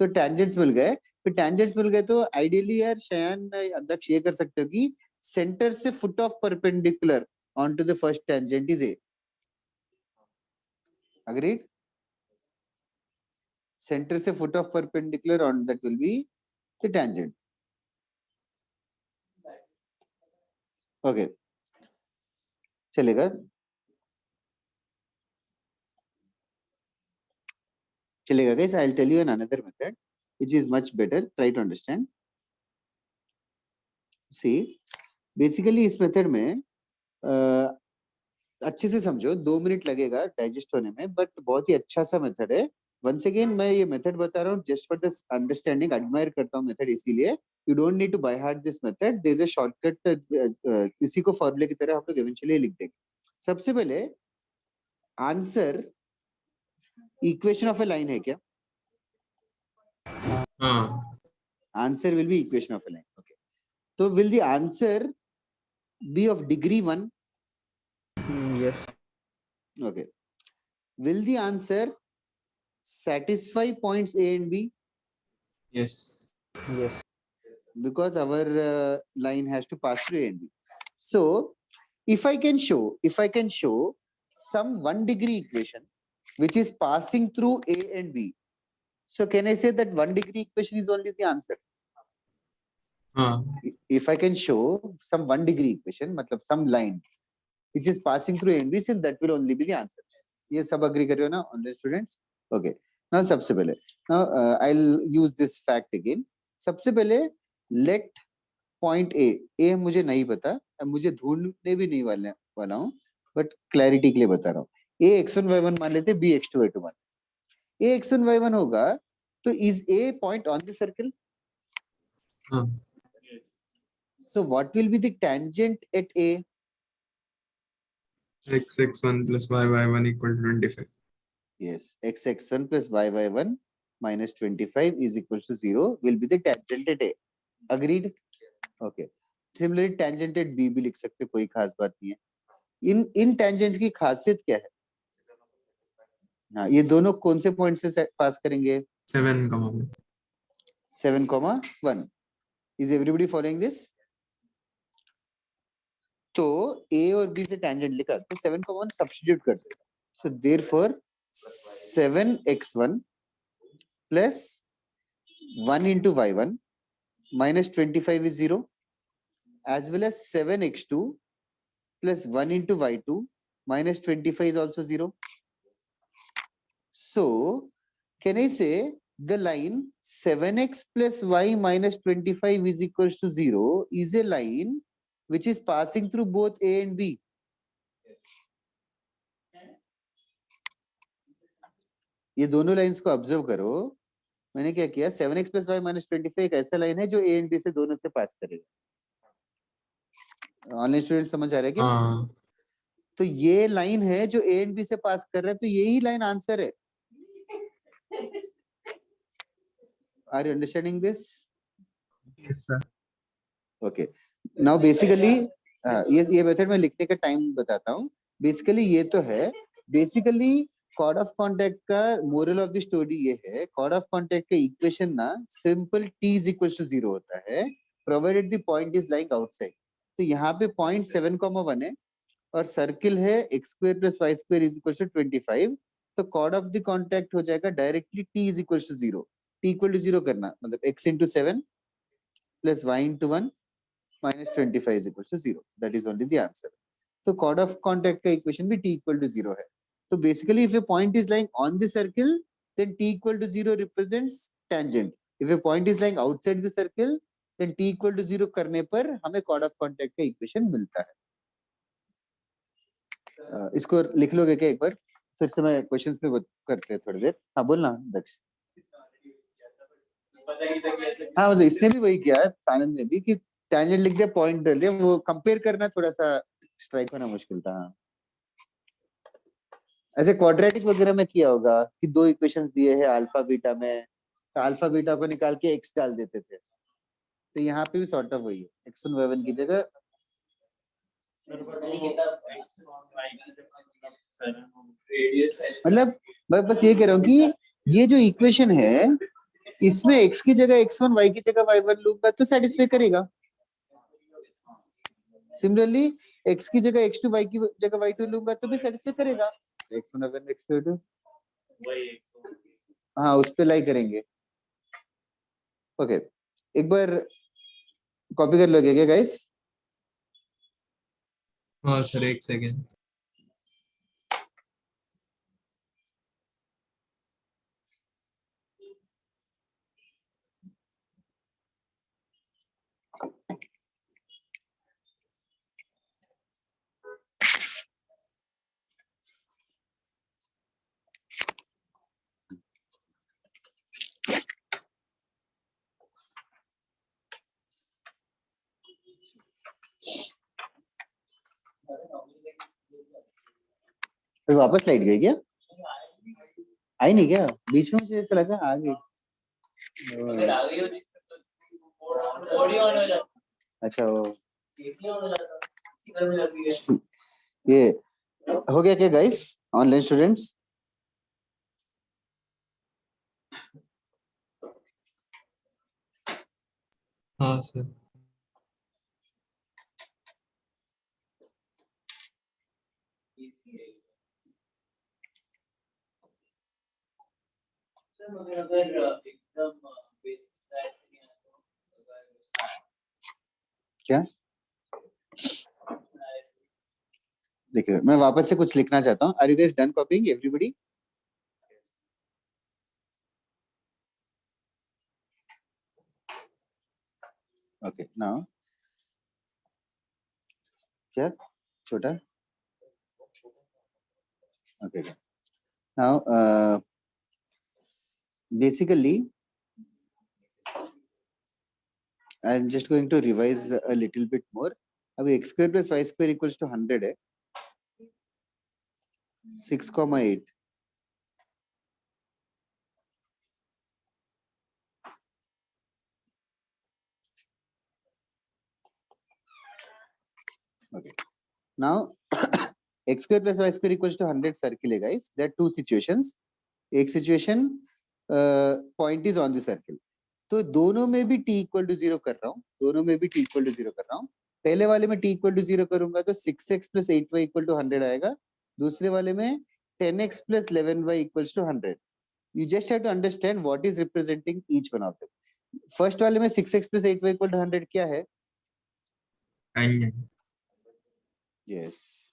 तो टेंजेंट्स मिल गए, फिर टेंजेंट्स मिल गए तो आइडियली यार शयन अध्यक्ष ये कर सकते हो कि सेंटर से foot of perpendicular onto the first tangent is a, agreed? Centre से foot of perpendicular on that will be the tangent. Okay. चलेगा? चलेगा guys? I'll tell you another method which is much better. Try to understand. See, basically इस method में अच्छे से समझो, 2 minute लगेगा digest होने में, बट बहुत ही अच्छा सा मेथड है. वंस अगेन मैं ये मेथड बता रहा हूँ just for this understanding. Admire करता हूँ मेथड इसीलिए. You don't need to by heart this method. There is a shortcut. इसी को फॉर्मूले की तरह हम लोग इवेंचुअली लिख देंगे. सबसे पहले answer equation of A line है क्या? हाँ. Answer will be equation of a line. Okay. So will the answer be of degree 1? Yes. Okay. Will the answer satisfy points A and B? Yes. Yes. Because our line has to pass through A and B. So if I can show some 1 degree equation which is passing through A and B, so can I say that 1 degree equation is only the answer? हाँ. If I can show some 1 degree equation, मतलब some line which is passing through A and B, so that will only be the answer. ये सब agree कर रहे हो ना online students? Okay. Now सबसे पहले, now I'll use this fact again. सबसे पहले let point A मुझे नहीं पता, मुझे ढूंढने भी नहीं वाला हूँ, but clarity के लिए बता रहा हूँ. A x1 y1 मान लेते, B x2 y2 मान. A x1 y1 होगा, तो is A point on the circle? हाँ. So what will be the tangent at A? x1 plus y1 equal to 25. Yes, x1 plus y1 minus 25 is equal to 0 will be the tangent at A. Agreed? Okay. Similarly, tangent at B भी लिख सकते, कोई खास बात नहीं है. इन tangents की खासियत क्या है? हाँ, ये दोनों कौन से पॉइंट से पास करेंगे? 7,1. Is everybody following this? तो A और B से tangent लिखा, तो 7,1 substitute कर देगा. So therefore 7x1 plus 1 into y1 minus 25 is 0, as well as 7x2 plus 1 into y2 minus 25 is also 0. So can I say the line 7x plus y minus 25 is equals to 0 is a line which is passing through both A and B? ये दोनों lines को observe करो. मैंने क्या किया, 7x plus y minus 25 एक ऐसा line है जो A and B से दोनों से पास करेगा. ऑनलाइन स्टूडेंट समझ आ रहा है क्या? हाँ. तो ये लाइन है जो A and B से पास कर रहा है, तो यही लाइन आंसर है. Are you understanding this? Yes, sir. Okay. Now basically ये मेथड में लिखने का टाइम बताता हूँ. बेसिकली ये तो है. बेसिकली कॉर्ड ऑफ कॉन्टैक्ट का मोरल ऑफ द स्टोरी ये है, कॉर्ड ऑफ कॉन्टैक्ट का इक्वेशन ना simple t is equals to 0 होता है, provided the point is lying outside. तो यहाँ पे पॉइंट 7,1 है और सर्किल है x² plus y² is equals to 25. तो कॉर्ड ऑफ द कॉन्टैक्ट हो जाएगा directly t is equals to 0. t equal to 0 करना मतलब x into 7 plus y into 1 minus 25 is equals to 0. That is only the answer. तो chord of contact का equation भी t equal to 0 है. So basically if a point is lying on the circle, then t equal to 0 represents tangent. If a point is lying outside the circle, then t equal to 0 करने पर हमें chord of contact का equation मिलता है. इसको लिख लोगे क्या एक बार? फिर से मैं क्वेश्चंस में करते हैं थोड़ी देर. हाँ बोलना दक्ष. हाँ मतलब इसने भी वही किया, सानंद ने भी, कि tangent लिख दिया, पॉइंट डाल दिया. वो कंपेयर करना थोड़ा सा स्ट्राइक होना मुश्किल था. हाँ ऐसे क्वाड्रेटिक वगैरह में किया होगा कि 2 इक्वेशंस दिए हैं अल्फा बीटा में, तो अल्फा बीटा को निकाल के x डाल देते थे. तो यहाँ पे भी सॉर्ट ऑफ वही है, x1 y1 की जगह. मतलब मैं बस ये कह रहा हूँ कि ये जो इक्वेशन है इसमें x की जगह x1 y की जगह y1 लूंगा तो सेटिस्फाई करेगा. सिमिलरली x की जगह x2 y की जगह y2 लूंगा तो भी सेटिस्फाई करेगा. x1 y1 x2 y2 हाँ उस पे लाई करेंगे. ओके एक बार कॉपी कर लोगे क्या गाइस? हाँ सर, एक सेकेंड। फिर वापस लाइट गई क्या? आई नहीं क्या? बीच में मुझे ऐसा लगा आ गई। अच्छा ये हो गया क्या गाइस, ऑनलाइन स्टूडेंट्स? हाँ सर। क्या देखिए, मैं वापस से कुछ लिखना चाहता हूँ। Are you guys done copying everybody? Okay now क्या छोटा? Okay now basically I am just going to revise a little bit more. अभी x square plus y square equals to 100 है, 6,8 okay now x square plus y square equals to 100 circle है guys. There are two situations. एक situation point is on the circle, तो दोनों में भी t equal to 0 कर रहा हूँ, दोनों में भी t इक्वल टू 0 कर रहा हूँ। पहले वाले में t इक्वल टू 0 करूंगा तो 6x plus 8y equal to 100 आएगा, दूसरे वाले में 10x plus 11y equals to 100। You just have to understand what is representing each one of them. First वाले में 6x plus 8y equal to 100 क्या है? यस,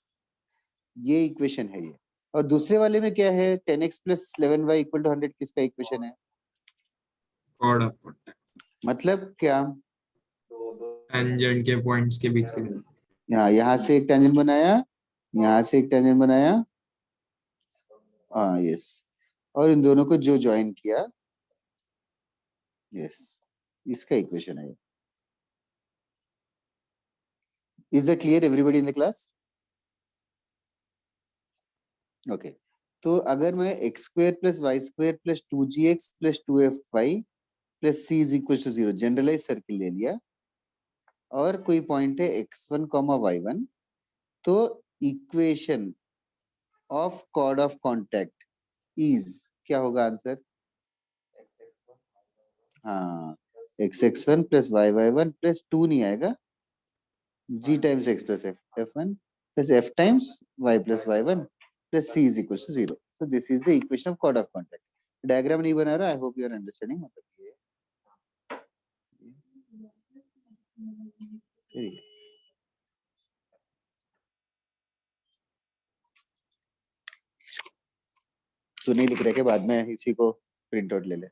ये इक्वेशन है ये। और दूसरे वाले में क्या है? 10x plus 11y equal to 100 किसका इक्वेशन है? कॉर्ड ऑफ कॉन्टैक्ट, मतलब क्या? टेंजेंट के पॉइंट्स के बीच के। यहाँ से एक टेंजेंट बनाया, यहाँ से एक टेंजेंट बनाया, हाँ यस, और इन दोनों को जो ज्वाइन किया, यस, इसका इक्वेशन है। Is that clear everybody in the class? Okay, तो अगर मैं x square plus y square plus 2gx plus 2fy plus c is equal to 0 generalise circle ले लिया और कोई पॉइंट है x1 y1, तो equation of chord of contact is क्या होगा आंसर? हाँ, x(x1) प्लस y(y1) प्लस 2 नहीं आएगा, g times x plus f(f1) plus f times y plus y1 plus c is equal to 0। So this is the equation of chord of contact. Diagram नहीं बना रहा, I hope you are understanding. मतलब ये तो नहीं लिख रहे के बाद में इसी को प्रिंट आउट ले ले।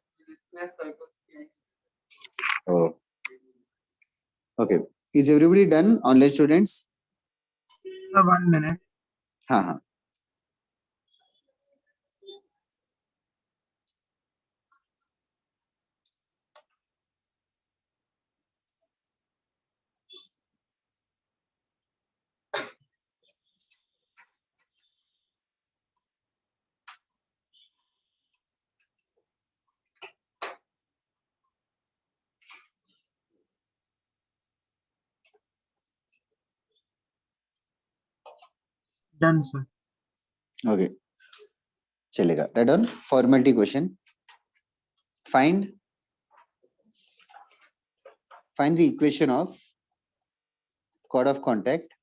Okay, is everybody done online students? 1 minute. हाँ हाँ, Done, sir. ओके चलेगा। Right on formality question, find the equation of chord of contact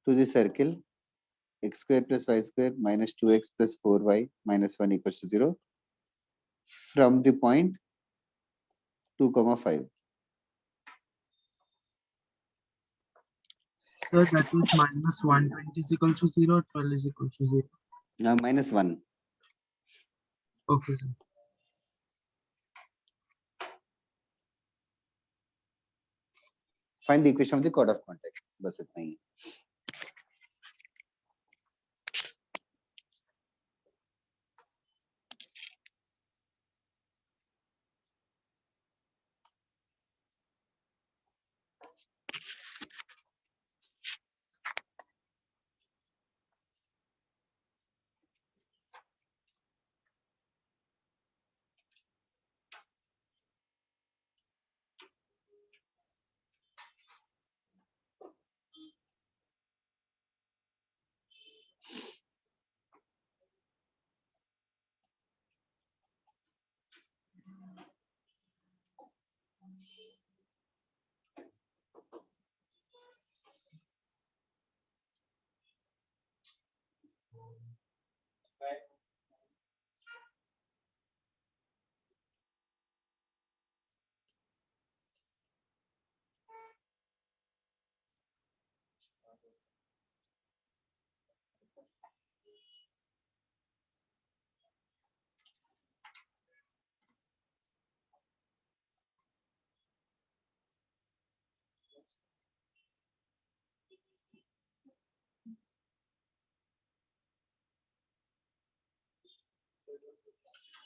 to the circle x square plus y square minus 2x plus 4y minus 1 equals to 0 from the point 2, 5. Sir, that is minus 120 is equal to 0, 12 is equal to 0. -1. Okay, sir. Find the equation of the chord of contact. बस इतना ही.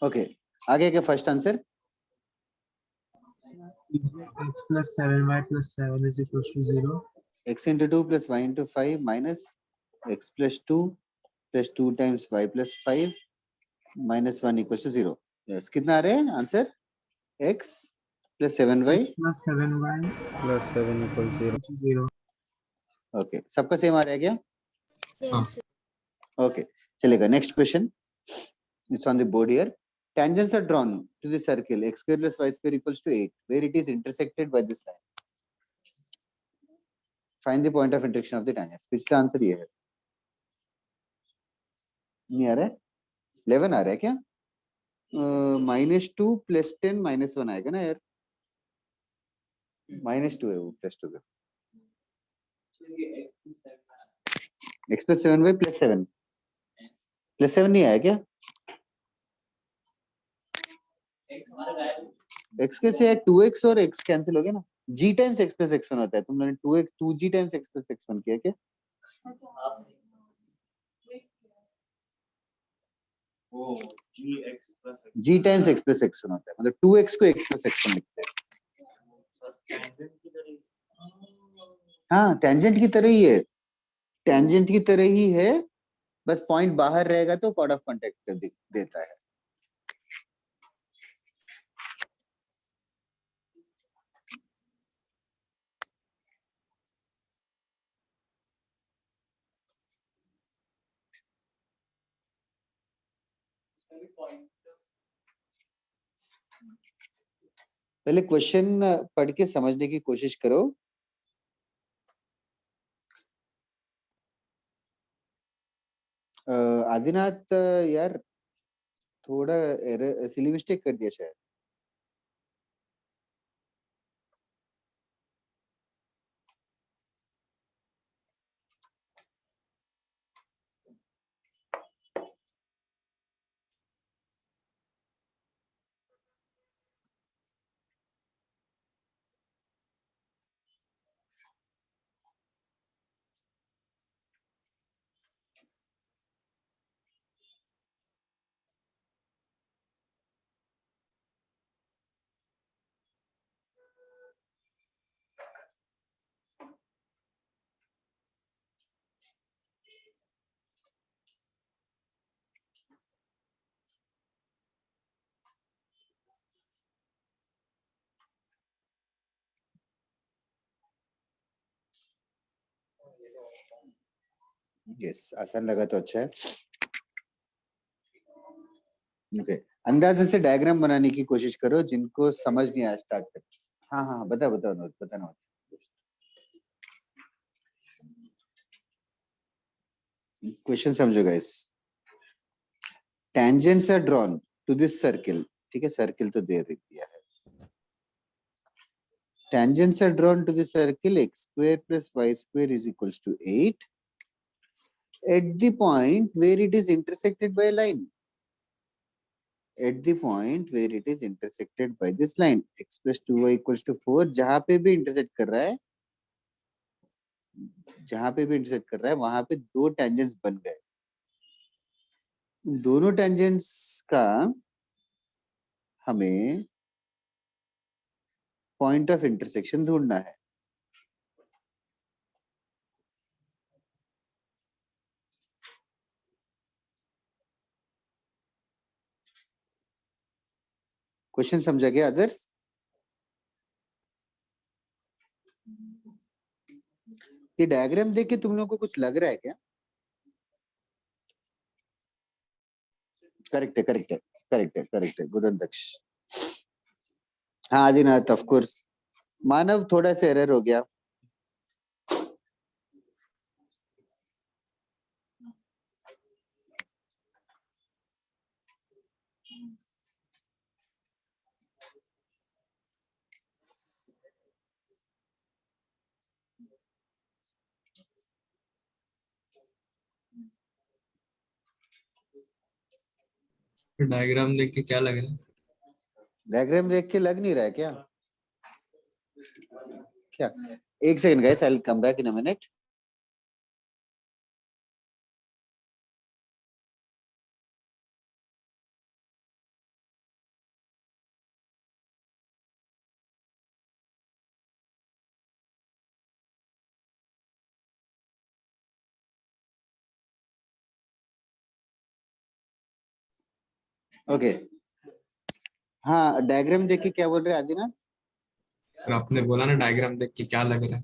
Okay. आगे क्या first answer? X plus 7y plus 7 is equal to 0. X into 2 plus y into 5 minus x plus 2 plus 2 times y plus 5 minus 1 equals to 0. Yes. कितना आ रहा है answer? X plus 7y X plus 7y plus 7 equals 0. to 0. Okay. सबका same आ रहा है क्या? Yes. sir. Okay. चलेगा. Next question. It's on the board here. Tangents are drawn to the circle x square plus y square equals to 8 where it is intersected by this line. Find the point of intersection of the tangents. पिछला answer ये है. नहीं आ रहा है? 11 आ रहा है क्या? -2 plus 10 -1 आएगा ना यार? -2 है वो plus 2 का. x plus 7y plus 7 plus 7 नहीं आया क्या? x कैसे है? 2x और x कैंसिल हो गया ना? g times x plus x1 होता है. तुम लोगों ने 2g times x plus x1 किया क्या? g times x plus x1 होता है. मतलब 2x को x plus x1 लिखते हैं. हाँ, टेंजेंट की तरह ही है. टेंजेंट की तरह ही है. बस पॉइंट बाहर रहेगा तो कॉर्ड ऑफ कांटेक्ट देता है. पहले क्वेश्चन पढ़ के समझने की कोशिश करो. आदिनाथ यार थोड़ा सिली मिस्टेक कर दिया शायद. यस, आसान लगा तो अच्छा है. ओके, अंदाजे से डायग्राम बनाने की कोशिश करो जिनको समझ नहीं आया. स्टार्ट कर. हाँ हाँ बताओ बताओ बताना. क्वेश्चन समझो guys. Tangents are drawn to this circle. ठीक है, सर्किल तो दे दिया है. tangents are drawn to the circle x square plus y square is equals to 8 at the point where it is intersected by a line. At the point where it is intersected by this line, x plus 2y equals to 4, जहां पे भी intersect कर रहा है, जहां पे भी intersect कर रहा है, वहां पे दो tangents बन गए. दोनों tangents का हमें point of intersection ढूंढना है. क्वेश्चन समझा गया अदर्स? ये डायग्राम देख के तुम लोगों को कुछ लग रहा है क्या? करेक्ट है, करेक्ट है, करेक्ट है, करेक्ट है. गुदंदक्ष. हाँ आदिनाथ, ऑफ कोर्स. मानव थोड़ा सा एरर हो गया. डायग्राम देख के क्या लग रहा है? डायग्राम देख के लग नहीं रहा है क्या? क्या? एक second guys, I will come back in a minute. Okay. हाँ डायग्राम देख के क्या बोल रहे हैं आदिनाथ? और आपने बोला ना डायग्राम देख के क्या लग रहा है?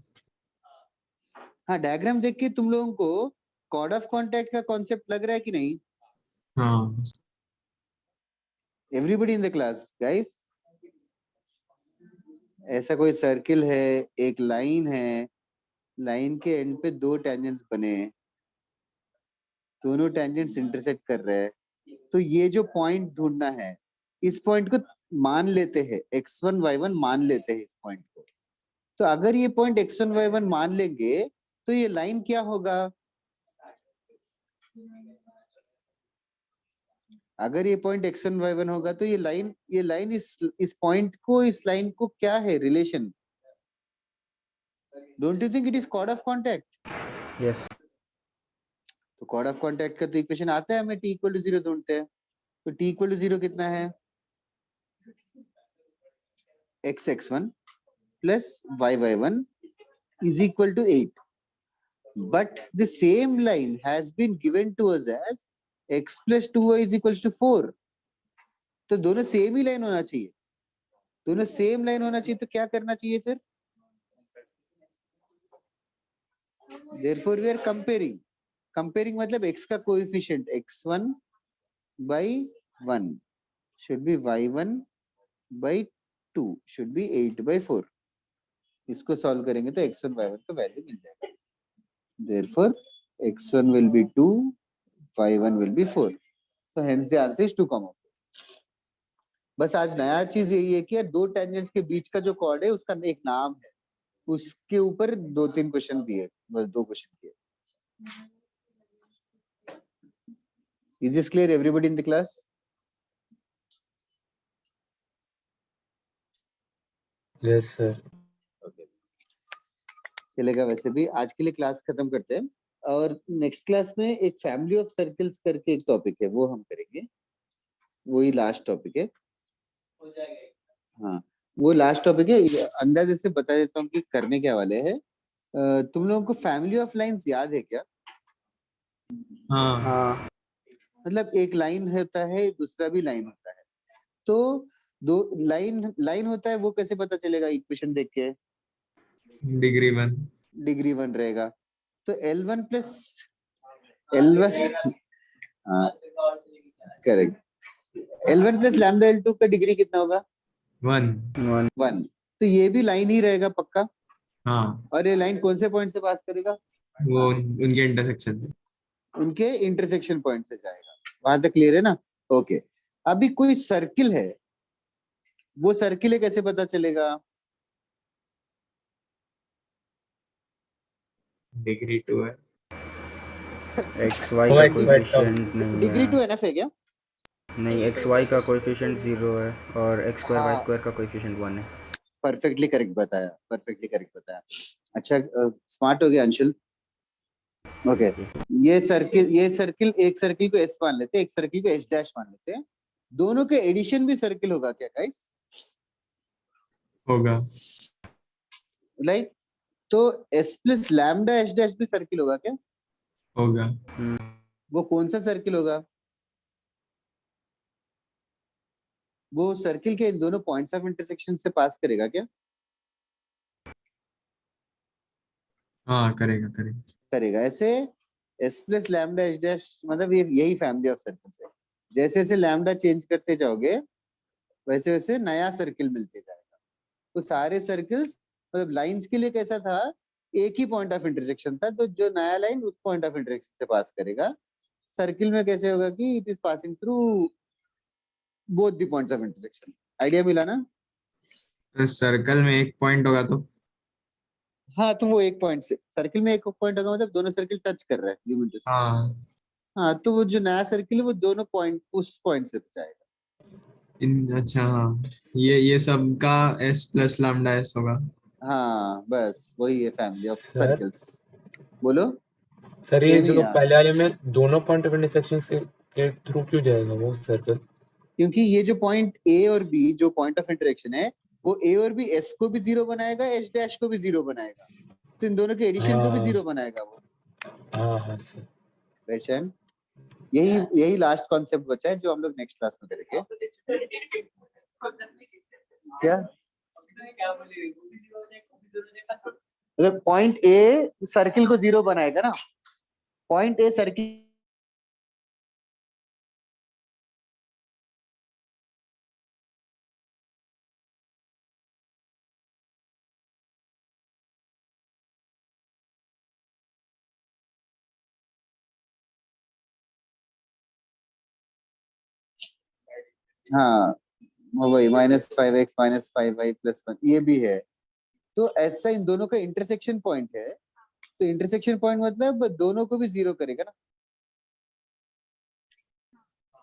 हाँ डायग्राम देख के तुम लोगों को कॉर्ड ऑफ कॉन्टैक्ट का कॉन्सेप्ट लग रहा है कि नहीं? हाँ. Everybody in the class guys, ऐसा कोई सर्किल है, एक लाइन है, लाइन के एंड पे दो टेंजेंट्स बने, दोनों टेंजेंट्स इंटरसेक्ट कर रहे हैं, तो ये जो पॉइंट ढूंढना है, इस पॉइंट को मान लेते हैं x1 y1 मान लेते हैं इस पॉइंट को. तो अगर ये पॉइंट x1 y1 मान लेंगे तो ये लाइन क्या होगा? अगर ये पॉइंट x1 y1 होगा तो ये लाइन इस पॉइंट को, इस लाइन को क्या है relation? Don't you think it is chord of contact? Yes. तो कॉर्ड ऑफ कॉन्टैक्ट का तो इक्वेशन आता है, हमें t इक्वल टू 0 ढूंढते हैं. तो t इक्वल टू 0 कितना है? x1 plus y1 is equal to 8. But the same line has been given to us as x plus 2y is equals to 4. तो दोनों सेम ही लाइन होना चाहिए. दोनों सेम लाइन होना चाहिए तो क्या करना चाहिए फिर? Therefore we are comparing. Comparing मतलब x का coefficient x1 by 1 should be y1 by 2 should be 8 by 4. इसको सॉल्व करेंगे तो x1 y1 का वैल्यू मिल जाएगा. Therefore x1 will be 2, y1 will be 4. So hence the answer is 2, 4. बस आज नया चीज यही है कि यार दो टेंजेंट्स के बीच का जो कॉर्ड है उसका एक नाम है, उसके ऊपर 2-3 क्वेश्चन दिए, बस 2 क्वेश्चन किए. Is this clear everybody in the class? Yes sir. Okay. चलेगा. वैसे भी आज के लिए क्लास खत्म करते हैं और नेक्स्ट क्लास में एक फैमिली ऑफ सर्कल्स करके एक टॉपिक है, वो हम करेंगे. वही लास्ट टॉपिक है. हाँ वो लास्ट टॉपिक है. अंदाजे से बता देता हूँ कि करने क्या वाले हैं. तुम लोगों को फैमिली ऑफ लाइंस याद है क्या? हाँ. हाँ. मतलब एक लाइन होता है, दूसरा भी लाइन होता है. तो दो लाइन होता है, वो कैसे पता चलेगा? इक्वेशन देख के डिग्री 1. डिग्री 1 रहेगा. तो L1 प्लस L1, हाँ correct. L1 plus lambda L2 का डिग्री कितना होगा? 1. तो ये भी लाइन ही रहेगा पक्का. हाँ. और ये लाइन कौन से पॉइंट से पास करेगा? वो उनके इंटरसेक्शन से. उनके इंटरसेक्शन पॉइंट से जाएगा. वहां तक क्लियर है ना? ओके. अभी कोई सर्किल है, वो सर्किल है कैसे पता चलेगा? डिग्री 2 है। एक्स वाई वो का एक्स वाई टर्म कोएफिशिएंट नहीं डिग्री टू है, एनएफ है क्या? नहीं एक्स वाई का कोएफिशिएंट 0 है और एक्स स्क्वायर वाई हाँ, स्क्वायर का कोएफिशिएंट 1 है। परफेक्टली करेक्ट बताया, परफेक्टली करेक्ट बताया। अच्छा, स्मार्ट हो गया अंशुल। ओके, ये सर्किल एक सर्किल को एस मान लेते हैं, एक सर्किल को एच डैश मान लेते हैं। दोनों के एडिशन भी सर्किल होगा क्या गाइस? होगा। राइट, तो S plus lambda H dash भी सर्किल होगा क्या? होगा। वो कौन सा सर्किल होगा? वो सर्किल के इन दोनों पॉइंट्स ऑफ इंटरसेक्शन से पास करेगा क्या? हाँ करेगा करेगा। करेगा। ऐसे S plus lambda H dash मतलब ये यही फैमिली ऑफ सर्कल्स है। जैसे जैसे लैम्डा चेंज करते जाओगे वैसे वैसे नया सर्किल मिलते जाएगा। तो सारे सर्कल्स मतलब लाइंस के लिए कैसा था, एक ही पॉइंट ऑफ इंटरसेक्शन था, तो जो नया लाइन उस पॉइंट ऑफ इंटरसेक्शन से पास करेगा। सर्किल में कैसे होगा कि it is passing through both the points of intersection. Idea मिला ना? तो सर्कल में एक पॉइंट होगा तो हाँ, तो वो एक पॉइंट से सर्किल में एक पॉइंट होगा मतलब दोनों सर्किल टच कर रहा है ह्यूमन टू। हाँ हाँ, तो वो जो नया सर्किल है वो दोनों पॉइंट उस पॉइंट से जाएगा। अच्छा हाँ, ये सब का एस प्लस लैम्डा एस होगा। हाँ बस वही है फैमिली ऑफ सर सर्कल्स। बोलो। सर ये सेम ही जो यार, पहले वाले में दोनों पॉइंट ऑफ इंटरसेक्शन के थ्रू क्यों जाएगा वो सर्कल? क्योंकि ये जो पॉइंट ए और बी जो पॉइंट ऑफ इंटरेक्शन है वो ए और बी एस को भी जीरो बनाएगा, एच डैश को भी जीरो बनाएगा, तो इन दोनों के एडिशन को भी हाँ जीरो बनाएगा वो। हाँ सर। क्वेश्चन यही लास्ट कॉन्सेप्ट बचा है जो हम लोग नेक्स्ट क्लास में करेंगे। क्या मतलब पॉइंट ए सर्किल को जीरो बनाएगा ना, पॉइंट ए सर्किल हाँ वही -5x -5y +1 ये भी है। तो ऐसा इन दोनों का इंटरसेक्शन पॉइंट है, तो इंटरसेक्शन पॉइंट मतलब दोनों को भी जीरो करेगा ना,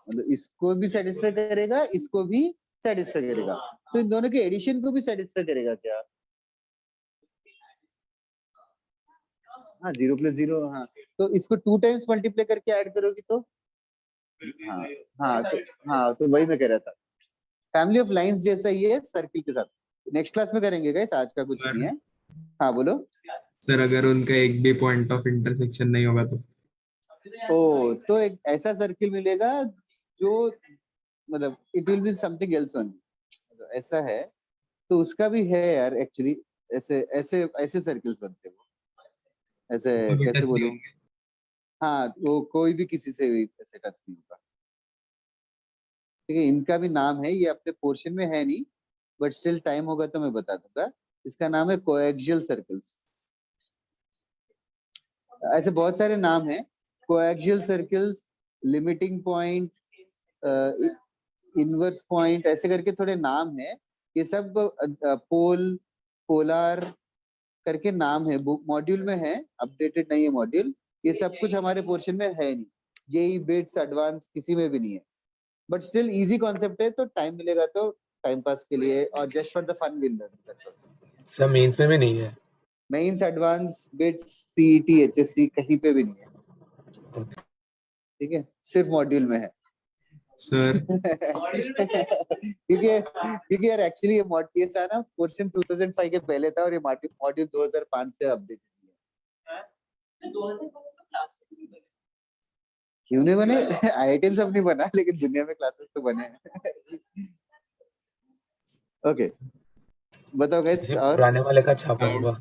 मतलब इसको भी सेटिस्फाई करेगा इसको भी सेटिस्फाई करेगा, तो इन दोनों के एडिशन को भी सेटिस्फाई करेगा क्या? हाँ 0 + 0, हाँ तो इसको 2 टाइम्स मल्टीप्लाई करके ऐड करोगी तो हाँ तो वही मैं कह रहा था, फैमिली ऑफ लाइंस जैसा ही है सर्किल के साथ। नेक्स्ट क्लास में करेंगे गाइस, आज का कुछ नहीं है। हाँ बोलो। सर अगर उनका एक भी पॉइंट ऑफ इंटरसेक्शन नहीं होगा तो तो एक ऐसा सर्किल मिलेगा जो मतलब it will be something else only, ऐसा है। तो उसका भी है यार एक्चुअली, ऐसे ऐसे ऐसे सर्कल्स बनते हैं वो, ऐसे कभी कैसे टच नहीं बोलूं। होंगे। हाँ वो कोई भी किसी से भी ऐसे टच नहीं होगा। ठीक है, इनका भी नाम है, ये अपने पोर्शन में है नहीं बट स्टिल टाइम होगा तो मैं बता दूंगा। इसका नाम है कोएक्सियल सर्कल्स। ऐसे बहुत सारे नाम हैं, coaxial circles, limiting point, inverse point, ऐसे करके थोड़े नाम है। ये सब पोल पोलार करके नाम है, बुक मॉड्यूल में है, अपडेटेड नहीं है मॉड्यूल। ये सब कुछ हमारे पोर्शन में है नहीं, जेई बिट्स एडवांस किसी में भी नहीं है, बट स्टिल इजी कॉन्सेप्ट है, तो टाइम मिलेगा तो टाइम पास के लिए और just for the fun will learn. Sir mains में भी नहीं है? Mains advance BITS CET HSC कहीं पे भी नहीं है, ठीक है, सिर्फ मॉड्यूल में है। सर क्योंकि यार एक्चुअली ये मॉड्यूल था ना, पोर्शन 2005 के पहले था और ये मॉड्यूल 2005 से अपडेटेड है। क्यों नहीं बने? आईआईटी सब नहीं बना लेकिन दुनिया में क्लासेस तो बने हैं। ओके बताओ गाइस। ये और पुराने वाले का छापा होगा।